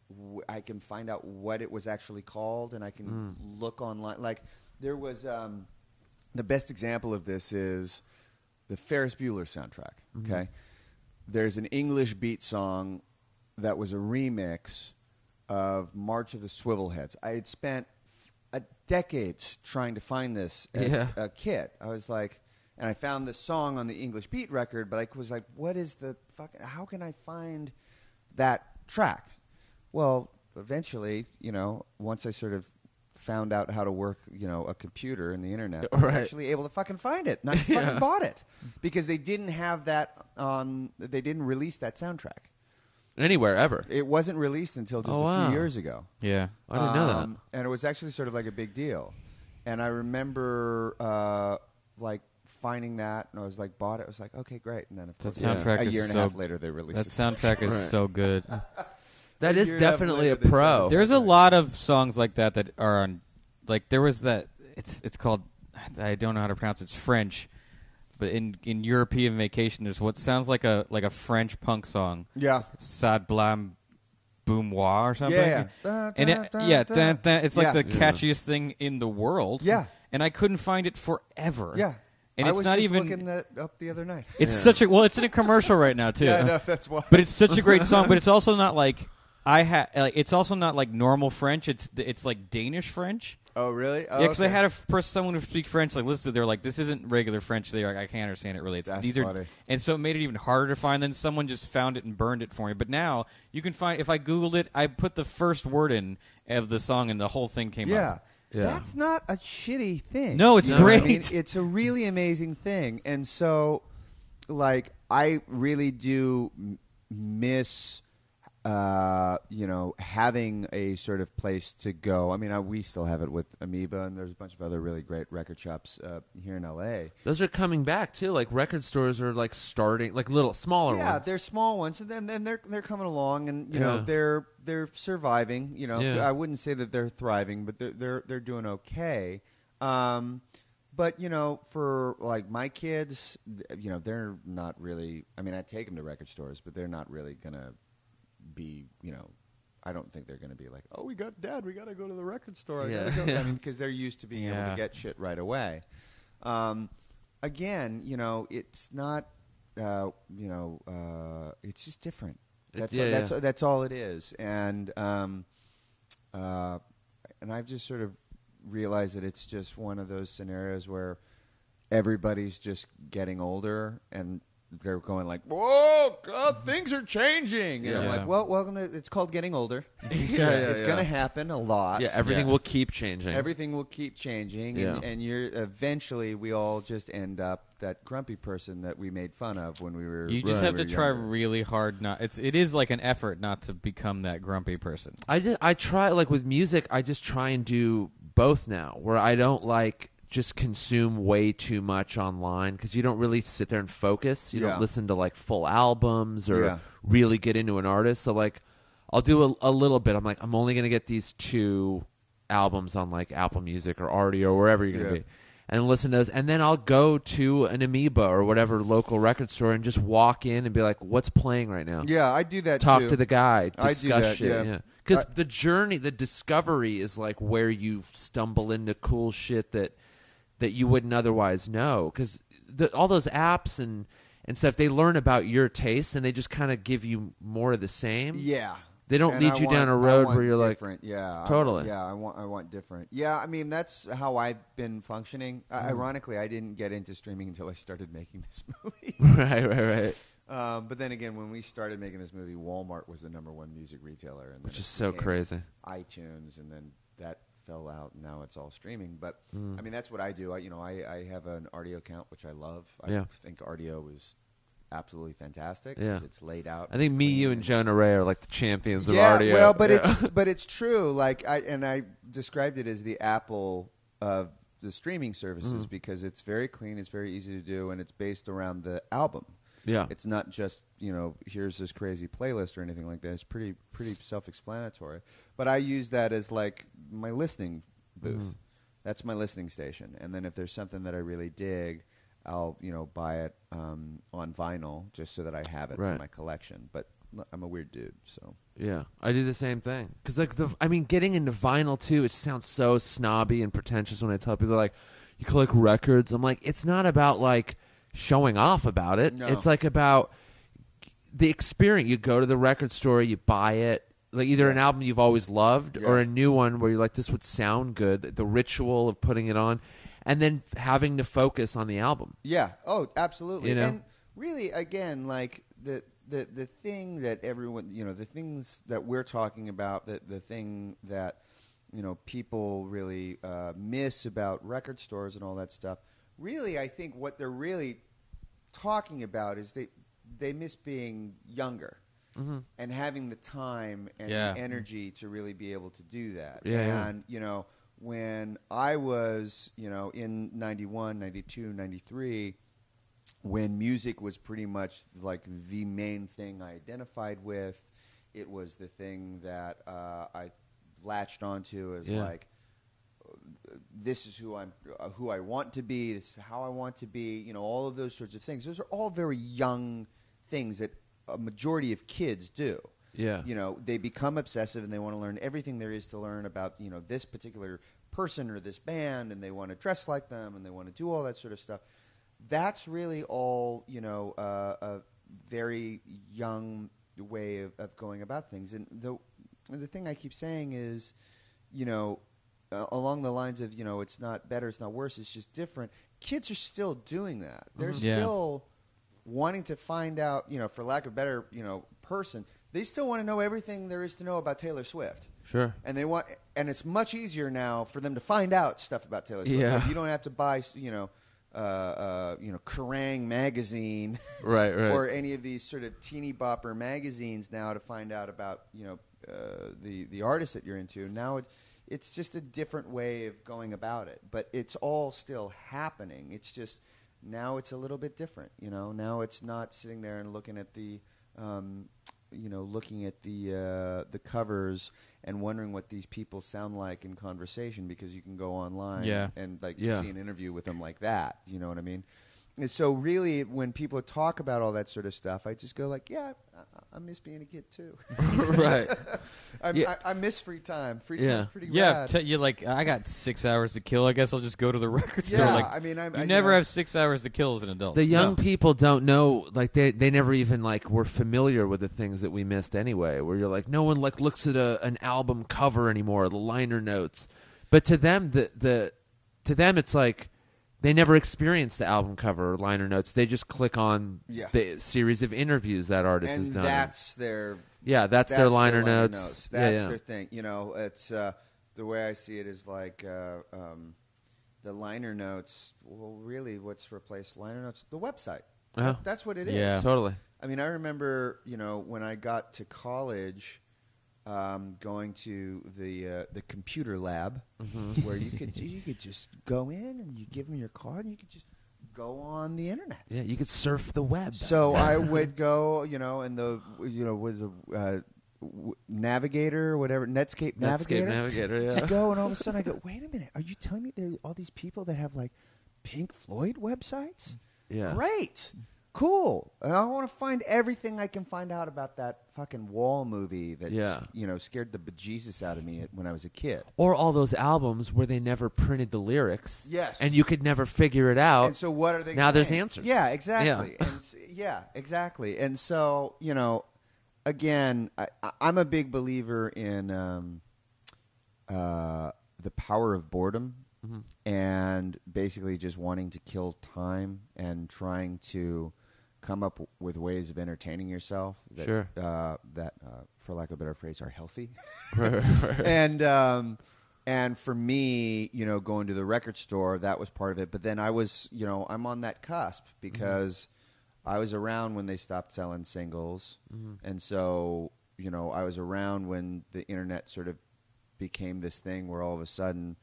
what it was actually called, and I can look online. There was the best example of this is the Ferris Bueller soundtrack. Okay. there's an English beat song that was a remix of March of the Swivelheads. I had spent decades trying to find this as a kid. I was like, and I found this song on the English beat record, but I was like, what is the fuck? How can I find that track? Well, eventually, once I sort of found out how to work, a computer and the internet, I was actually able to fucking find it. And I fucking bought it because they didn't have that on. They didn't release that soundtrack
anywhere ever.
It wasn't released until just a few years ago.
Yeah,
I didn't know that.
And it was actually sort of like a big deal. And I remember like finding that, and I was like, bought it. I was like, okay, great. And then of course, a year and a half later, they released
that soundtrack is so good.
That is definitely a pro.
There's a lot of songs like that are on, like there was that. It's called, I don't know how to pronounce it. It's French, but in European Vacation, there's what sounds like a French punk song.
Yeah,
Sad Blam Boomois or something.
Yeah,
and it's like the catchiest thing in the world.
Yeah,
and I couldn't find it forever.
Yeah.
And
I
it's
was
not
just
even
looking that up the other night.
It's such a it's in a commercial right now too.
Yeah, I know, that's why.
But it's such a great song. But it's also not like it's also not like normal French. It's like Danish French.
Oh really? Oh,
yeah, because I had someone who speak French like listed. They're like, this isn't regular French. They're like, I can't understand it really.
These are,
and so it made it even harder to find. Then someone just found it and burned it for me. But now you can find. If I Googled it, I put the first word in of the song, and the whole thing came up.
Yeah. That's not a shitty thing.
No, it's great.
I mean, it's a really amazing thing. And so, like, I really do miss, having a sort of place to go. I mean, we still have it with Amoeba, and there's a bunch of other really great record shops here in L.A.
Those are coming back, too. Like, record stores are, like, starting, like, little, smaller ones.
Yeah, they're small ones, and then they're coming along, and, they're surviving. I wouldn't say that they're thriving, but they're doing okay. But, for, like, my kids, they're not really, I mean, I take them to record stores, but they're not really going to be, I don't think they're going to be like, oh, we got to go to the record store. I mean, because they're used to being able to get shit right away. Again, it's not, it's just different. That's all it is. And I've just sort of realized that it's just one of those scenarios where everybody's just getting older and they're going like, whoa, God, things are changing. And I'm like, well, welcome to, it's called getting older. It's going to happen a lot.
Yeah, everything will keep changing.
Everything will keep changing. And eventually we all just end up that grumpy person that we made fun of when we were.
You just have to try really hard not. It is like an effort not to become that grumpy person.
I try, like with music, I just try and do both now, where I don't like just consume way too much online because you don't really sit there and focus. You don't listen to like full albums or really get into an artist. So like I'll do a little bit. I'm like, I'm only going to get these 2 albums on like Apple Music or Artie or wherever you're going to be and listen to those. And then I'll go to an Amoeba or whatever local record store and just walk in and be like, what's playing right now?
Yeah, I do that
Talk
too.
to the guy. Discuss
I do that,
shit. Yeah. Because the journey, the discovery is like where you stumble into cool shit that you wouldn't otherwise know. Because all those apps and stuff, they learn about your taste and they just kind of give you more of the same.
Yeah.
They don't lead you down a road where you're
different.
like,
yeah,
totally.
I want different. Yeah, I mean that's how I've been functioning. Ironically, I didn't get into streaming until I started making this movie.
Right.
But then again, when we started making this movie, Walmart was the #1 music retailer, and
which is so crazy.
iTunes, and then that fell out, and now it's all streaming. But I mean, that's what I do. I have an Rdio account, which I love. I think Rdio is absolutely fantastic.
Yeah,
it's laid out.
I think me, you, and Jonah Ray are like the champions of Rdio.
Well, but it's true. Like I described it as the Apple of the streaming services because it's very clean, it's very easy to do, and it's based around the album.
Yeah,
it's not just here's this crazy playlist or anything like that. It's pretty self-explanatory. But I use that as like my listening booth. That's my listening station. And then if there's something that I really dig, I'll buy it on vinyl just so that I have it in my collection. But I'm a weird dude, so
yeah, I do the same thing. Because like getting into vinyl too, it sounds so snobby and pretentious when I tell people like you collect records. I'm like, it's not about like showing off about it.
No.
It's like about the experience. You go to the record store, you buy it, like either an album you've always loved or a new one where you're like, this would sound good. The ritual of putting it on, and then having to focus on the album.
Yeah. Oh, absolutely.
You know?
And really, again, like the thing that everyone, the things that we're talking about, the thing that people really miss about record stores and all that stuff. Really, I think what they're really talking about is they miss being younger and having the time and the energy to really be able to do that.
Yeah,
and when I was in 91, 92, 93, when music was pretty much like the main thing I identified with, it was the thing that I latched onto as like, this is who I want to be. This is how I want to be. All of those sorts of things. Those are all very young things that a majority of kids do.
Yeah.
They become obsessive and they want to learn everything there is to learn about, this particular person or this band, and they want to dress like them and they want to do all that sort of stuff. That's really all, a very young way of going about things. And the thing I keep saying is, along the lines of, it's not better, it's not worse, it's just different. Kids are still doing that. They're still wanting to find out, for lack of a better, person. They still want to know everything there is to know about Taylor Swift.
Sure.
And and it's much easier now for them to find out stuff about Taylor Swift.
Yeah.
Like, you don't have to buy, Kerrang magazine,
right,
or any of these sort of teeny bopper magazines now to find out about, the artist that you're into. Now it's just a different way of going about it, but it's all still happening. It's just now it's a little bit different. Now it's not sitting there and looking at the the covers and wondering what these people sound like in conversation, because you can go online and see an interview with them like that. You know what I mean? And so really, when people talk about all that sort of stuff, I just go like, I miss being a kid too.
Right.
I miss free time. Free time's pretty rad.
You're like, I got 6 hours to kill. I guess I'll just go to the record store.
Yeah,
Like,
I mean,
you never have 6 hours to kill as an adult.
The young people don't know, like they never even like were familiar with the things that we missed anyway. Where you're like, no one like looks at an album cover anymore, the liner notes. But to them, to them, it's like they never experienced the album cover or liner notes. They just click on the series of interviews that artist has done.
That's their
that's their liner notes.
That's their thing. It's the way I see it is like the liner notes. Well, really, what's replaced liner notes? The website. That's what it is.
Yeah, totally.
I mean, I remember when I got to college, going to the computer lab, where you could just go in and you give them your card and you could just go on the internet.
Yeah, you could surf the web.
So I would go, and was a Navigator or whatever, Netscape Navigator.
Yeah.
To go, and all of a sudden I go, wait a minute, are you telling me there are all these people that have like Pink Floyd websites?
Yeah.
Great. Cool. And I want to find everything I can find out about that fucking Wall movie that scared the bejesus out of me when I was a kid.
Or all those albums where they never printed the lyrics.
Yes.
And you could never figure it out.
And so what are they
now
saying?
There's answers.
Yeah, exactly.
Yeah.
Exactly. And so, again, I'm a big believer in the power of boredom. And basically just wanting to kill time and trying to come up with ways of entertaining yourself that, that for lack of a better phrase, are healthy. And for me, going to the record store, that was part of it. But then I was, I'm on that cusp because I was around when they stopped selling singles. And so, I was around when the internet sort of became this thing where all of a sudden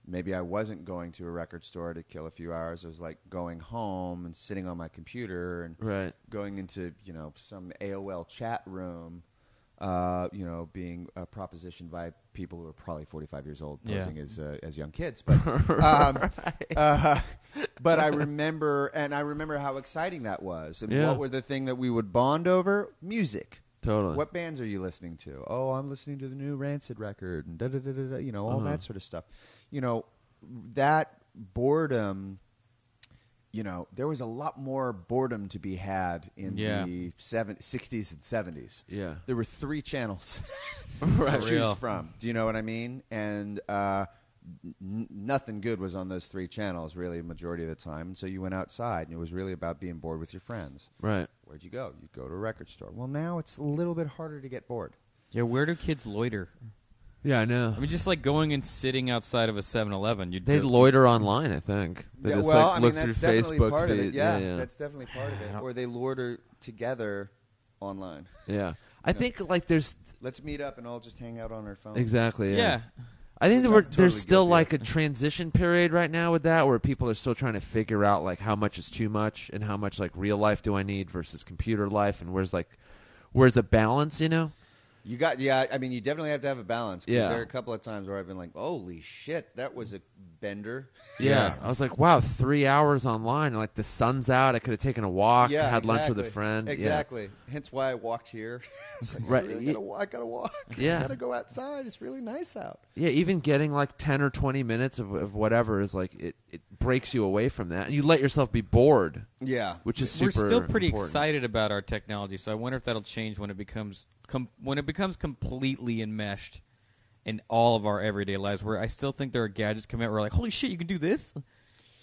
maybe I wasn't going to a record store to kill a few hours. I was like going home and sitting on my computer and going into, some AOL chat room, being propositioned by people who are probably 45 years old posing as young kids. But but I remember how exciting that was. And what were the thing that we would bond over? Music.
Totally.
What bands are you listening to? Oh, I'm listening to the new Rancid record and all that sort of stuff. That boredom there was a lot more boredom to be had in the 60s and 70s.
Yeah.
There were 3 channels
Right.
to choose from. Do you know what I mean? And nothing good was on those 3 channels, really, the majority of the time. And so you went outside, and it was really about being bored with your friends.
Right.
Where'd you go? You'd go to a record store. Well, now it's a little bit harder to get bored.
Yeah, where do kids loiter?
Yeah, I know.
I mean, just like going and sitting outside of a 7-Eleven.
They'd loiter online, I think. They just look through
that's definitely
Facebook
part of
feed.
it. Yeah, that's definitely part of it. Or they loiter together online.
Yeah. I think like there's
let's meet up and all just hang out on our phones.
exactly.
Yeah.
I think
Which I'm
there's
totally
still
guilty
like a
of.
transition period right now with that, where people are still trying to figure out like how much is too much and how much like real life do I need versus computer life, and where's a balance,
You definitely have to have a balance. 'Cause
Yeah.
there are a couple of times where I've been like, holy shit, that was a bender.
Yeah. I was like, wow, 3 hours online, like the sun's out. I could have taken a walk, had lunch with a friend.
Exactly. Hence why I walked here. It's like,
Right.
I gotta walk.
Yeah.
I gotta go outside. It's really nice out.
Yeah, even getting like 10 or 20 minutes of whatever is like it breaks you away from that, and you let yourself be bored,
Yeah.
which is super
We're still pretty
important.
excited about our technology, so I wonder if that'll change when it becomes completely enmeshed in all of our everyday lives. Where I still think there are gadgets come out where we're like, holy shit, you can do this,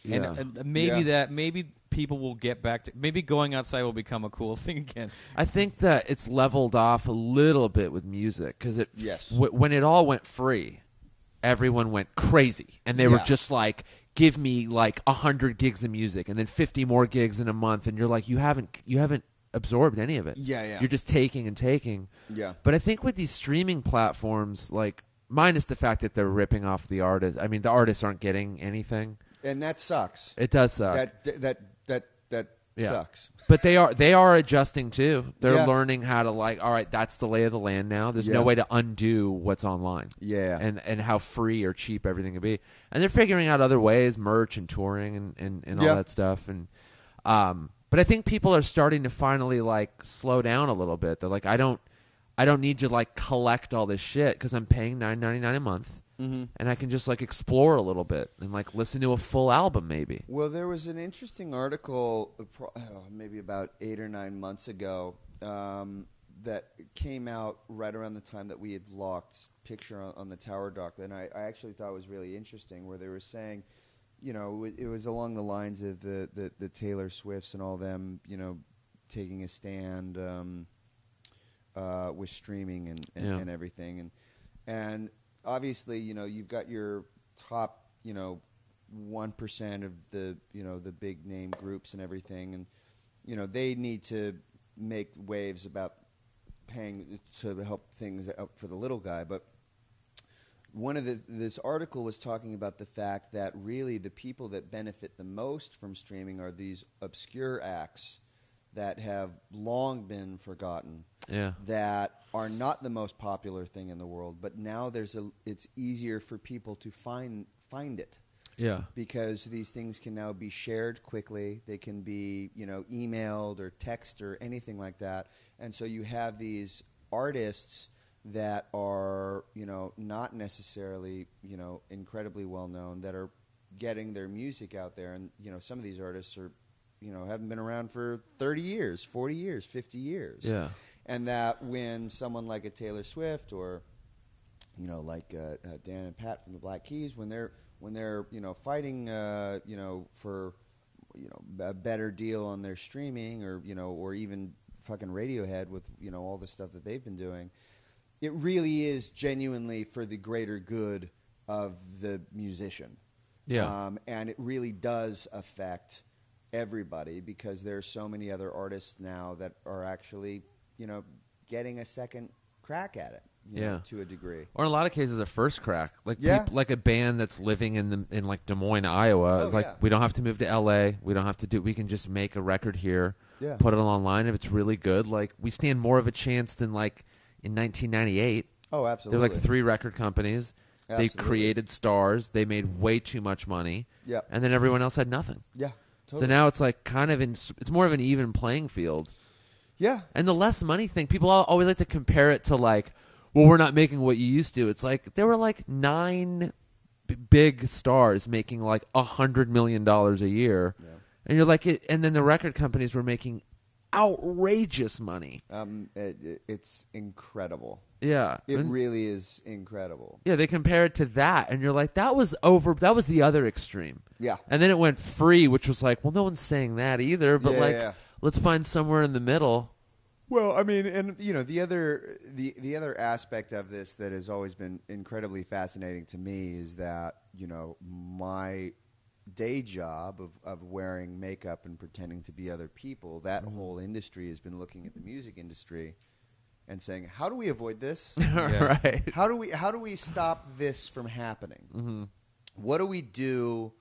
Yeah.
and maybe people will get back to maybe going outside will become a cool thing again.
I think that it's leveled off a little bit with music because
Yes.
when it all went free, everyone went crazy, and they were just like, give me like 100 gigs of music and then 50 more gigs in a month, and you're like, you haven't absorbed any of it.
Yeah.
You're just taking and taking.
Yeah.
But I think with these streaming platforms, like minus the fact that they're ripping off the artists. I mean, the artists aren't getting anything.
And that sucks.
It does suck.
That sucks.
But they are adjusting too. They're
Yeah.
learning how to like, all right, that's the lay of the land now. There's no way to undo what's online.
Yeah.
And how free or cheap everything can be. And they're figuring out other ways, merch and touring and all that stuff. And but I think people are starting to finally like slow down a little bit. They're like, I don't need to like collect all this shit because I'm paying $9.99 a month. Mm-hmm. And I can just like explore a little bit and like listen to a full album maybe.
Well, there was an interesting article maybe about 8 or 9 months ago that came out right around the time that we had locked Picture on the Tower Dock. And I actually thought it was really interesting where they were saying, it was along the lines of the Taylor Swifts and all them, taking a stand with streaming and everything. And obviously, you've got your top, 1% of the big name groups and everything, and they need to make waves about paying to help things out for the little guy. But this article was talking about the fact that really the people that benefit the most from streaming are these obscure acts that have long been forgotten, that are not the most popular thing in the world, but now it's easier for people to find it.
Yeah.
Because these things can now be shared quickly. They can be, emailed or text or anything like that. And so you have these artists that are, not necessarily, incredibly well known, that are getting their music out there. And, some of these artists are, haven't been around for 30 years, 40 years, 50 years.
Yeah. And
that when someone like a Taylor Swift or, like Dan and Pat from the Black Keys, when they're fighting, for, a better deal on their streaming or even fucking Radiohead with, all the stuff that they've been doing, it really is genuinely for the greater good of the musician.
Yeah.
And it really does affect everybody because there's so many other artists now that are actually, getting a second crack at it. To a degree,
or in a lot of cases, a first crack, like like a band that's living in like Des Moines, Iowa. We don't have to move to L.A. We don't have to we can just make a record here, put it online. If it's really good, like we stand more of a chance than like in 1998.
Oh, absolutely.
They're like 3 record companies. Absolutely. They created stars. They made way too much money.
Yeah,
and then everyone else had nothing.
Yeah, totally.
So now it's like kind of it's more of an even playing field.
Yeah, and
the less money thing, people always like to compare it to like, well, we're not making what you used to. It's like there were like 9 big stars making like $100 million a year, And you're like, and then the record companies were making outrageous money.
It's incredible.
Yeah.
It really is incredible.
Yeah, they compare it to that, and you're like, that was the other extreme.
Yeah.
And then it went free, which was like, well, no one's saying that either, but
Yeah.
let's find somewhere in the middle.
Well, I mean, and the other aspect of this that has always been incredibly fascinating to me is that, my day job of wearing makeup and pretending to be other people, that whole industry has been looking at the music industry and saying, how do we avoid this?
Right.
How do we stop this from happening?
Mm-hmm.
What do we do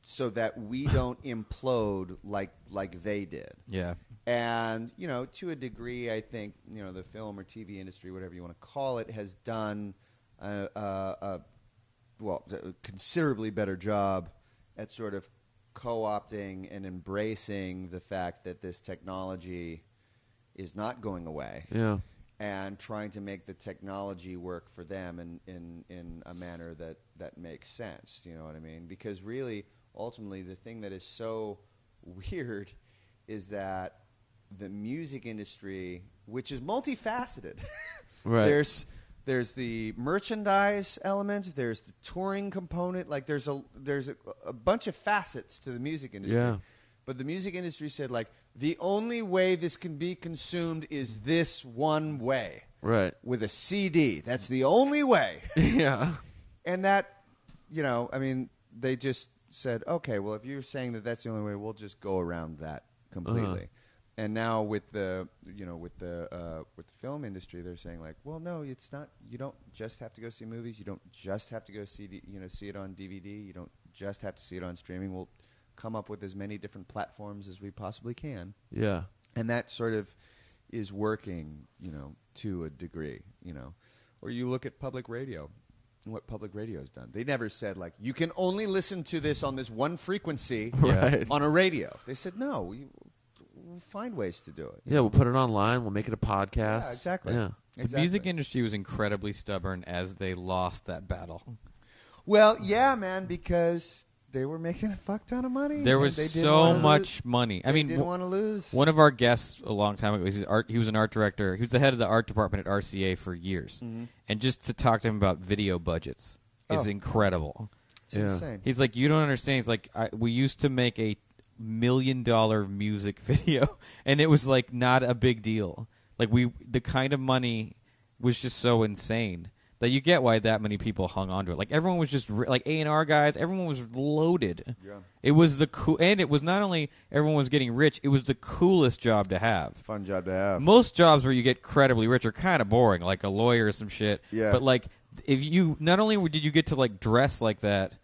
so that we don't implode like they did?
Yeah.
And, to a degree, I think, the film or TV industry, whatever you want to call it, has done a considerably better job at sort of co-opting and embracing the fact that this technology is not going away.
Yeah.
And trying to make the technology work for them in a manner that makes sense. You know what I mean? Because really, ultimately, the thing that is so weird is that the music industry, which is multifaceted,
Right.
There's the merchandise element, there's the touring component, like there's a bunch of facets to the music industry.
Yeah.
But the music industry said, like, the only way this can be consumed is this one way.
Right.
With a CD. That's the only way.
Yeah.
And that, they just said, okay, well, if you're saying that that's the only way, we'll just go around that completely. And now with the film industry, they're saying, like, well, no, it's not. You don't just have to go see movies. You don't just have to go see it on DVD. You don't just have to see it on streaming. We'll come up with as many different platforms as we possibly can.
Yeah.
And that sort of is working, to a degree, Or you look at public radio and what public radio has done. They never said, like, you can only listen to this on this one frequency
Right.
on a radio. They said, no, we'll find ways to do it.
Yeah, we'll put it online. We'll make it a podcast.
Yeah, exactly.
Yeah.
The music industry was incredibly stubborn as they lost that battle.
Well, yeah, man, because they were making a fuck ton of money.
There was so much money. I mean,
didn't want to lose.
One of our guests a long time ago, he was an art director. He was the head of the art department at RCA for years.
Mm-hmm.
And just to talk to him about video budgets is incredible.
It's insane.
He's like, you don't understand. He's like, we used to make a $1 million music video, and it was like not a big deal. Like the kind of money was just so insane that you get why that many people hung on to it. Like everyone was just like A&R guys. Everyone was loaded.
Yeah.
It was and it was not only everyone was getting rich. It was the coolest job to have.
Fun job to have.
Most jobs where you get credibly rich are kind of boring, like a lawyer or some shit.
Yeah.
But like, if you not only did you get to like dress like that.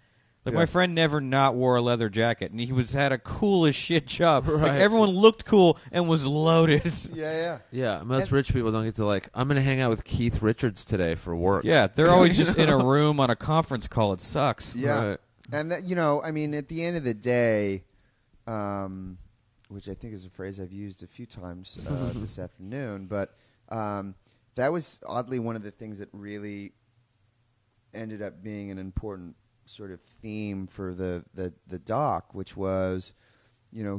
Like, my friend never not wore a leather jacket, and he had a cool as shit job.
Right.
Like, everyone looked cool and was loaded.
Yeah.
Yeah, most rich people don't get to, like, I'm going to hang out with Keith Richards today for work.
Yeah, they're always just in a room on a conference call. It sucks.
Yeah.
Right.
And that, at the end of the day, which I think is a phrase I've used a few times this afternoon, but that was oddly one of the things that really ended up being an important sort of theme for the doc, which was,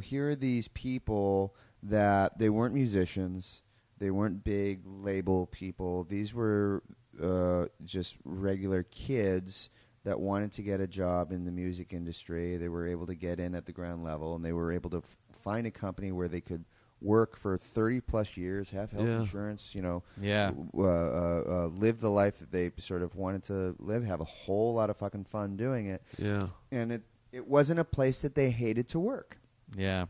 here are these people that they weren't musicians, they weren't big label people. These were just regular kids that wanted to get a job in the music industry. They were able to get in at the ground level, and they were able to find a company where they could work for 30-plus years, have health insurance, live the life that they sort of wanted to live, have a whole lot of fucking fun doing it.
Yeah.
And it wasn't a place that they hated to work.
Yeah.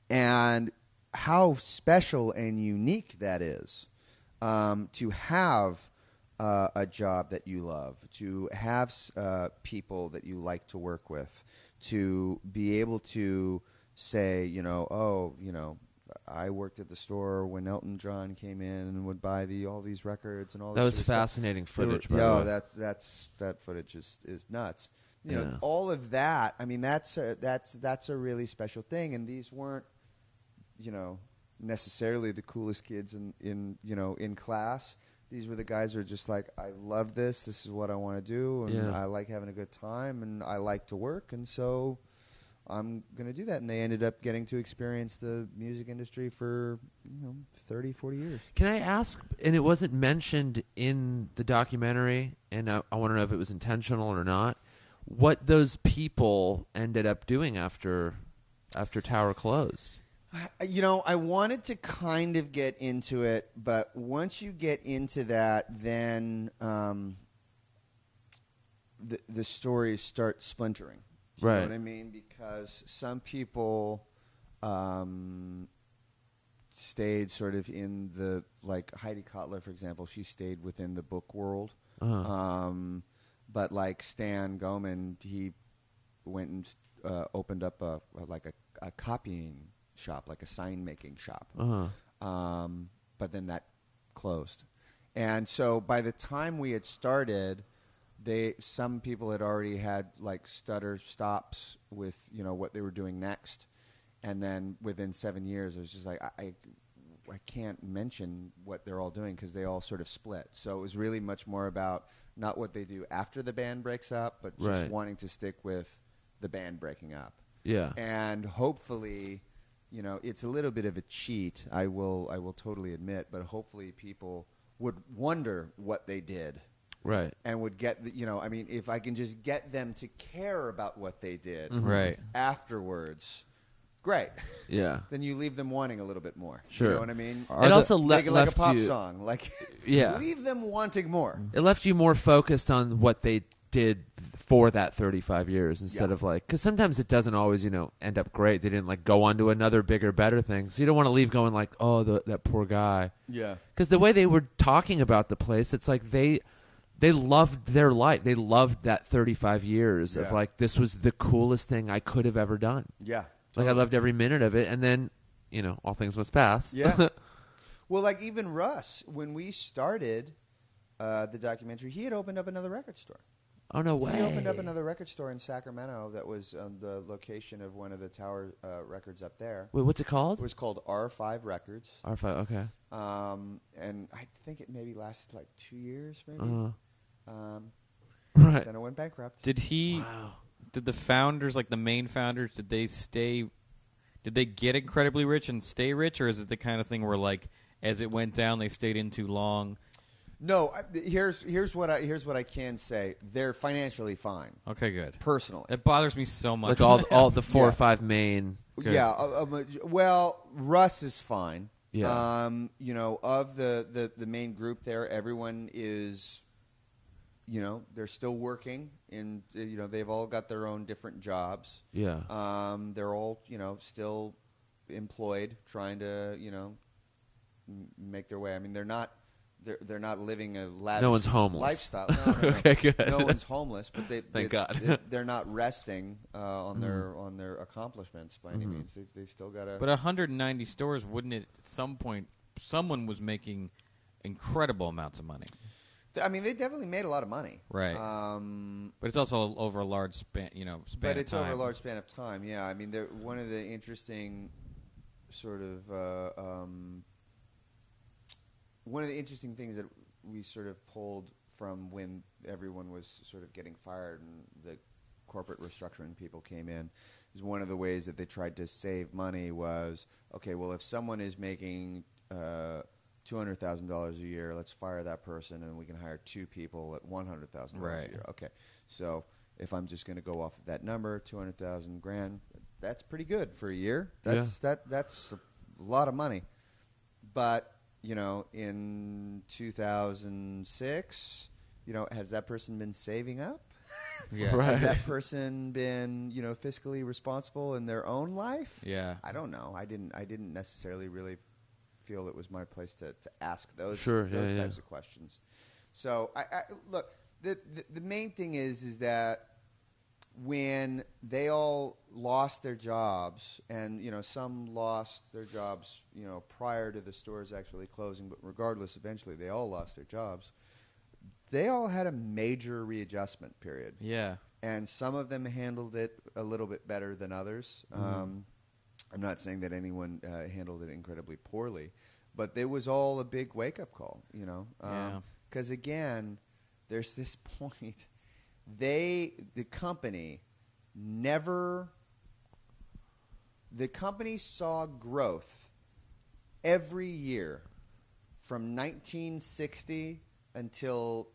And how special and unique that is, to have a job that you love, to have people that you like to work with, to be able to say, I worked at the store when Elton John came in and would buy all these records and all.
That
this
was
sort of
fascinating
stuff.
footage. By the way.
That footage is nuts. All of that. I mean, that's a really special thing. And these weren't, necessarily the coolest kids in class. These were the guys who are just like, I love this. This is what I want to do, and I like having a good time, and I like to work, and so I'm going to do that. And they ended up getting to experience the music industry for 30, 40 years.
Can I ask, and it wasn't mentioned in the documentary, and I want to know if it was intentional or not, what those people ended up doing after Tower closed?
I wanted to kind of get into it, but once you get into that, then the stories start splintering. Do you know what I mean? Because some people stayed sort of in the, like Heidi Kotler, for example, she stayed within the book world. But like Stan Goman, he went and opened up a copying shop, like a sign making shop. But then that closed. And so by the time we had started, some people had already had like stutter stops with what they were doing next. And then within 7 years, it was just like, I can't mention what they're all doing because they all sort of split. So it was really much more about not what they do after the band breaks up, but just wanting to stick with the band breaking up.
Yeah.
And hopefully, it's a little bit of a cheat, I will totally admit, but hopefully people would wonder what they did.
Right.
And would get, if I can just get them to care about what they did afterwards, great.
Yeah.
Then you leave them wanting a little bit more.
Sure.
You know what I mean?
It also
like a pop
you,
song. Like,
yeah.
leave them wanting more.
It left you more focused on what they did for that 35 years instead of like, because sometimes it doesn't always, end up great. They didn't like go on to another bigger, better thing. So you don't want to leave going like, oh, that poor guy.
Yeah.
Because the way they were talking about the place, it's like they loved their life. They loved that 35 years of like, this was the coolest thing I could have ever done.
Yeah.
Like I loved every minute of it. And then, all things must pass.
Yeah. Well, like even Russ, when we started the documentary, he had opened up another record store.
Oh, no way.
He opened up another record store in Sacramento that was on the location of one of the Tower records up there.
Wait, what's it called?
It was called R5 Records.
R5, okay.
And I think it maybe lasted like 2 years, maybe.
Right.
Then it went bankrupt.
Did the founders, like the main founders, did they get incredibly rich and stay rich, or is it the kind of thing where like as it went down they stayed in too long?
No, here's what I can say. They're financially fine.
Okay, good.
Personally,
It bothers me so much.
Like all the 4 or 5 main.
Good.
Yeah. Well, Russ is fine.
Yeah.
Of the main group there, everyone is, they're still working, and they've all got their own different jobs.
Yeah.
They're all still employed, trying to make their way. I mean, they're not living a lavish
No one's homeless.
lifestyle. No.
Okay, good.
No one's homeless, but
Thank God.
they're not resting on their accomplishments by any means. They still got to.
But 190 stores, wouldn't it at some point someone was making incredible amounts of money?
I mean, they definitely made a lot of money,
right? But it's also over a large span,
But it's
of time.
over a large span of time. Yeah, I mean, one of the interesting sort of one of the interesting things that we sort of pulled from when everyone was sort of getting fired and the corporate restructuring people came in is one of the ways that they tried to save money was, okay, well, if someone is making $200,000 a year, let's fire that person and we can hire 2 people at $100,000 a year. Okay, so if I'm just going to go off of that number, $200,000 that's pretty good for a year. That's a lot of money. But in 2006, has that person been saving up?
Yeah.
Right.
Has that person been, fiscally responsible in their own life?
Yeah.
I don't know. I didn't necessarily really feel it was my place to ask those types of questions. So I look, the main thing is that when they all lost their jobs, and some lost their jobs prior to the stores actually closing, but regardless, eventually they all lost their jobs. They all had a major readjustment period.
Yeah.
And some of them handled it a little bit better than others. I'm not saying that anyone handled it incredibly poorly, but it was all a big wake-up call, because again, there's this point. The company never the company saw growth every year from 1960 until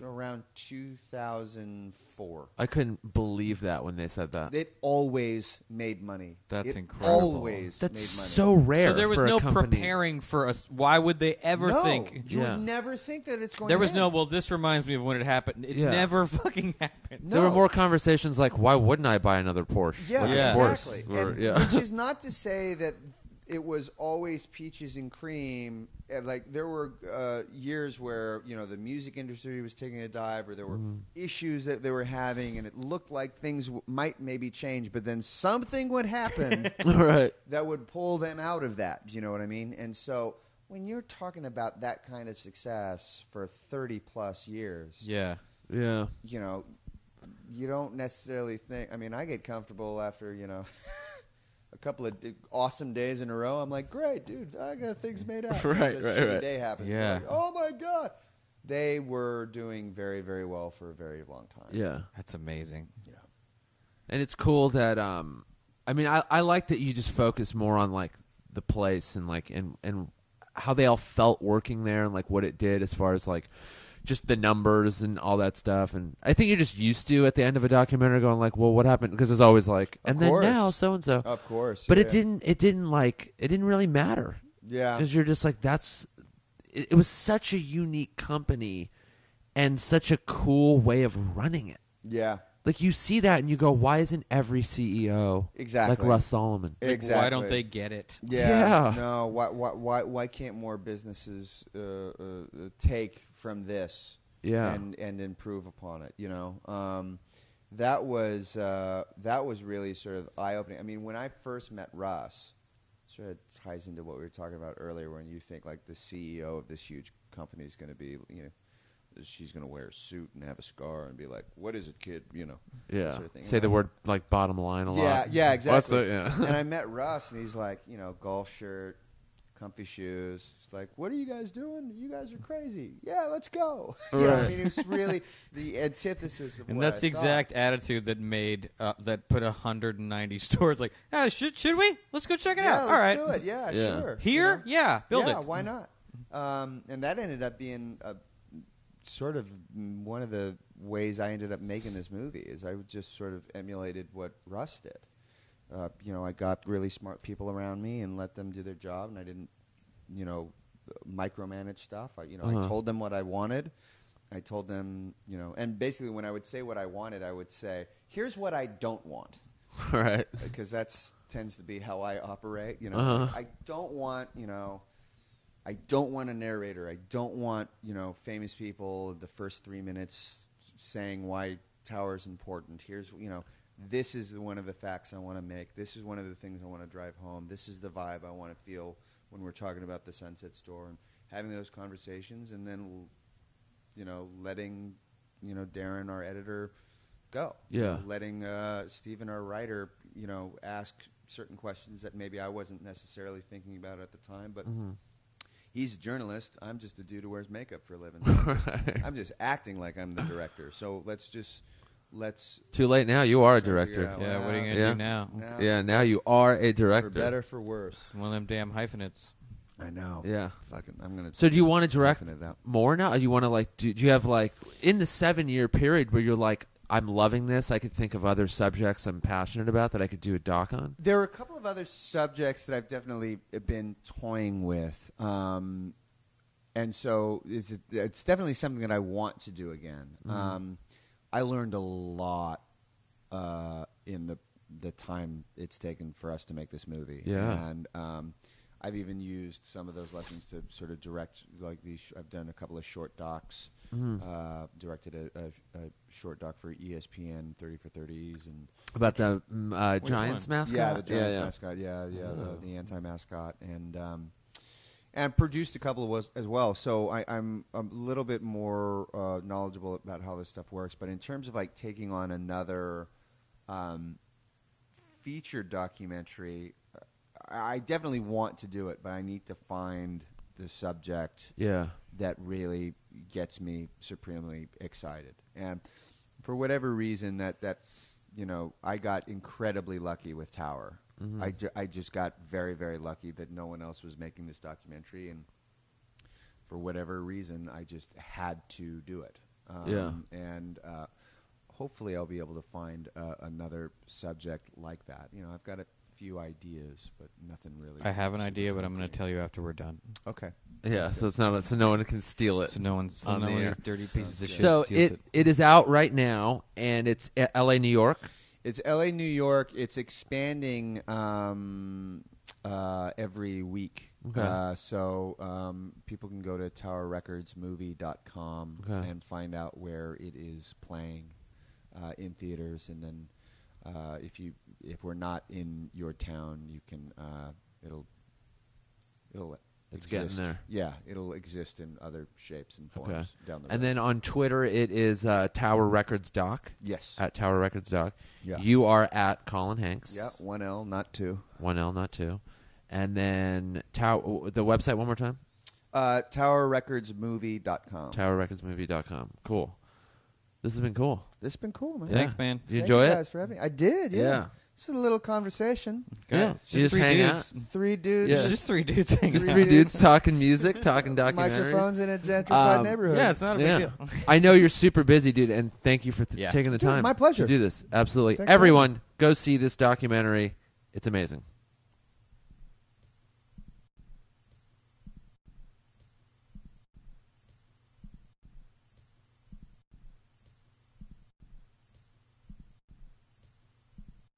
around 2004.
I couldn't believe that when they said that.
It always made money.
That's
it
incredible.
Always
That's
made money.
so rare.
So there was
for a
no
company.
preparing for us. Why would they ever
No,
think?
you
Yeah.
would never think that it's going
There
to
was
happen.
no, well, this reminds me of when it happened. It
Yeah.
never fucking happened.
No.
There were more conversations like, why wouldn't I buy another Porsche?
Yeah,
Like,
Yeah.
Of course.
exactly.
Or-
And
yeah.
which is not to say that it was always peaches and cream. Like there were years where the music industry was taking a dive, or there were issues that they were having, and it looked like things might maybe change. But then something would happen
Right.
that would pull them out of that. Do you know what I mean? And so when you're talking about that kind of success for 30 plus years,
Yeah.
Yeah.
you don't necessarily think. I mean, I get comfortable after a couple of awesome days in a row. I'm like, great, dude, I got things made out.
Right,
Just
right,
shitty
right.
day happens.
Yeah.
Like, oh my god, they were doing very, very well for a very long time.
Yeah.
That's amazing.
And it's cool that I mean I like that you just focus more on like the place and like and how they all felt working there and like what it did as far as like just the numbers and all that stuff. And I think you're just used to at the end of a documentary going like, well, what happened? Because it's always like, and then
course.
now so and so.
Of course.
But
yeah.
it didn't really matter.
Yeah.
Because you're just like, it was such a unique company and such a cool way of running it.
Yeah.
Like you see that and you go, why isn't every CEO
Exactly.
like Russ Solomon?
Like,
Exactly.
why don't they get it?
Yeah.
No. Why can't more businesses take from this?
Yeah.
And improve upon it. That was really sort of eye opening. I mean, when I first met Russ, sort of ties into what we were talking about earlier. When you think like the CEO of this huge company is going to be, she's going to wear a suit and have a scar and be like, "What is it, kid?"
Yeah.
Sort of thing.
Say the word like bottom line a lot.
Yeah, exactly.
That's
And I met Russ, and he's like, golf shirt, comfy shoes. It's like, what are you guys doing? You guys are crazy. Yeah, let's go. I mean, it's really the antithesis of
And
what
that's the
I thought.
exact attitude that made that put 190 stores like, should we? Let's go check it
Yeah,
out.
let's
All right.
do it. Yeah,
Yeah.
sure.
Here? Yeah, build it.
Yeah, why not? And that ended up being sort of one of the ways I ended up making this movie is I just sort of emulated what Russ did. I got really smart people around me and let them do their job, and I didn't, micromanage stuff. I told them what I wanted. I told them, and basically when I would say what I wanted, I would say, here's what I don't want.
Right.
Because that tends to be how I operate. I don't want, I don't want a narrator. I don't want, famous people the first 3 minutes saying why Tower's important. Here's, this is one of the facts I want to make. This is one of the things I want to drive home. This is the vibe I want to feel when we're talking about the Sunset Store and having those conversations, and then, letting, Darren, our editor, go.
Yeah.
Letting Stephen, our writer, ask certain questions that maybe I wasn't necessarily thinking about at the time, but he's a journalist. I'm just a dude who wears makeup for a living. I'm just acting like I'm the director. So let's
Too late now. You are a
Trying to figure
director.
out
Yeah, what are you
Yeah.
going to do now?
Yeah, now you are a director.
For better, for worse.
One of them damn hyphenates.
I know.
Yeah.
Fucking, I'm gonna.
So do you want to direct
it out.
more now? Or do you want to like? Do you have like in the 7-year period where you're like, I'm loving this. I could think of other subjects I'm passionate about that I could do a doc on.
There are a couple of other subjects that I've definitely been toying with, and so it's definitely something that I want to do again. I learned a lot in the time it's taken for us to make this movie.
Yeah.
And I've even used some of those lessons to sort of direct, like these. I've done a couple of short docs. Directed a short doc for ESPN, 30 for 30s, and
About the Giants
one?
mascot?
yeah, the Giants mascot, the anti-mascot, and produced a couple of as well. So I'm a little bit more knowledgeable about how this stuff works. But in terms of like taking on another feature documentary, I definitely want to do it, but I need to find the subject that really gets me supremely excited. And for whatever reason, that I got incredibly lucky with Tower.
Mm-hmm.
I just got very, very lucky that no one else was making this documentary, and for whatever reason, I just had to do it. And hopefully I'll be able to find another subject like that. I've got a few ideas, but nothing really.
I have an idea, but I'm going to tell you after we're done.
Okay.
Yeah, so it's not so no one can steal it.
So no one's
on the air.
these dirty pieces of shit
So
steals it.
it is out right now, and it's L.A., New York.
It's L.A., New York. It's expanding every week.
Okay.
So people can go to towerrecordsmovie.com and find out where it is playing in theaters, and then if we're not in your town, you can it'll
It's
exist.
getting there.
Yeah, it'll exist in other shapes and forms down the road.
And then on Twitter, it is Tower Records Doc.
Yes.
At Tower Records Doc.
Yeah.
You are at Colin Hanks.
Yeah, 1L, not 2.
1L, not 2. And then the website one more time?
Towerrecordsmovie.com.
Towerrecordsmovie.com. Cool. This has been cool.
This has been cool, man.
Thanks, man.
Did you
Thank
enjoy
you
it?
guys for having me. I did, yeah.
Yeah.
Just a little conversation.
Yeah.
Just
You just
three
hang
dudes.
out.
3 dudes.
Yeah.
Just 3 dudes hanging
Just
out.
3 dudes talking music, talking documentaries.
Microphones in a gentrified neighborhood.
Yeah, it's not a big deal.
I know you're super busy, dude, and thank you for taking the
Dude,
time.
my pleasure.
To do this. Absolutely.
Thanks for
Everyone, go see this documentary. It's amazing.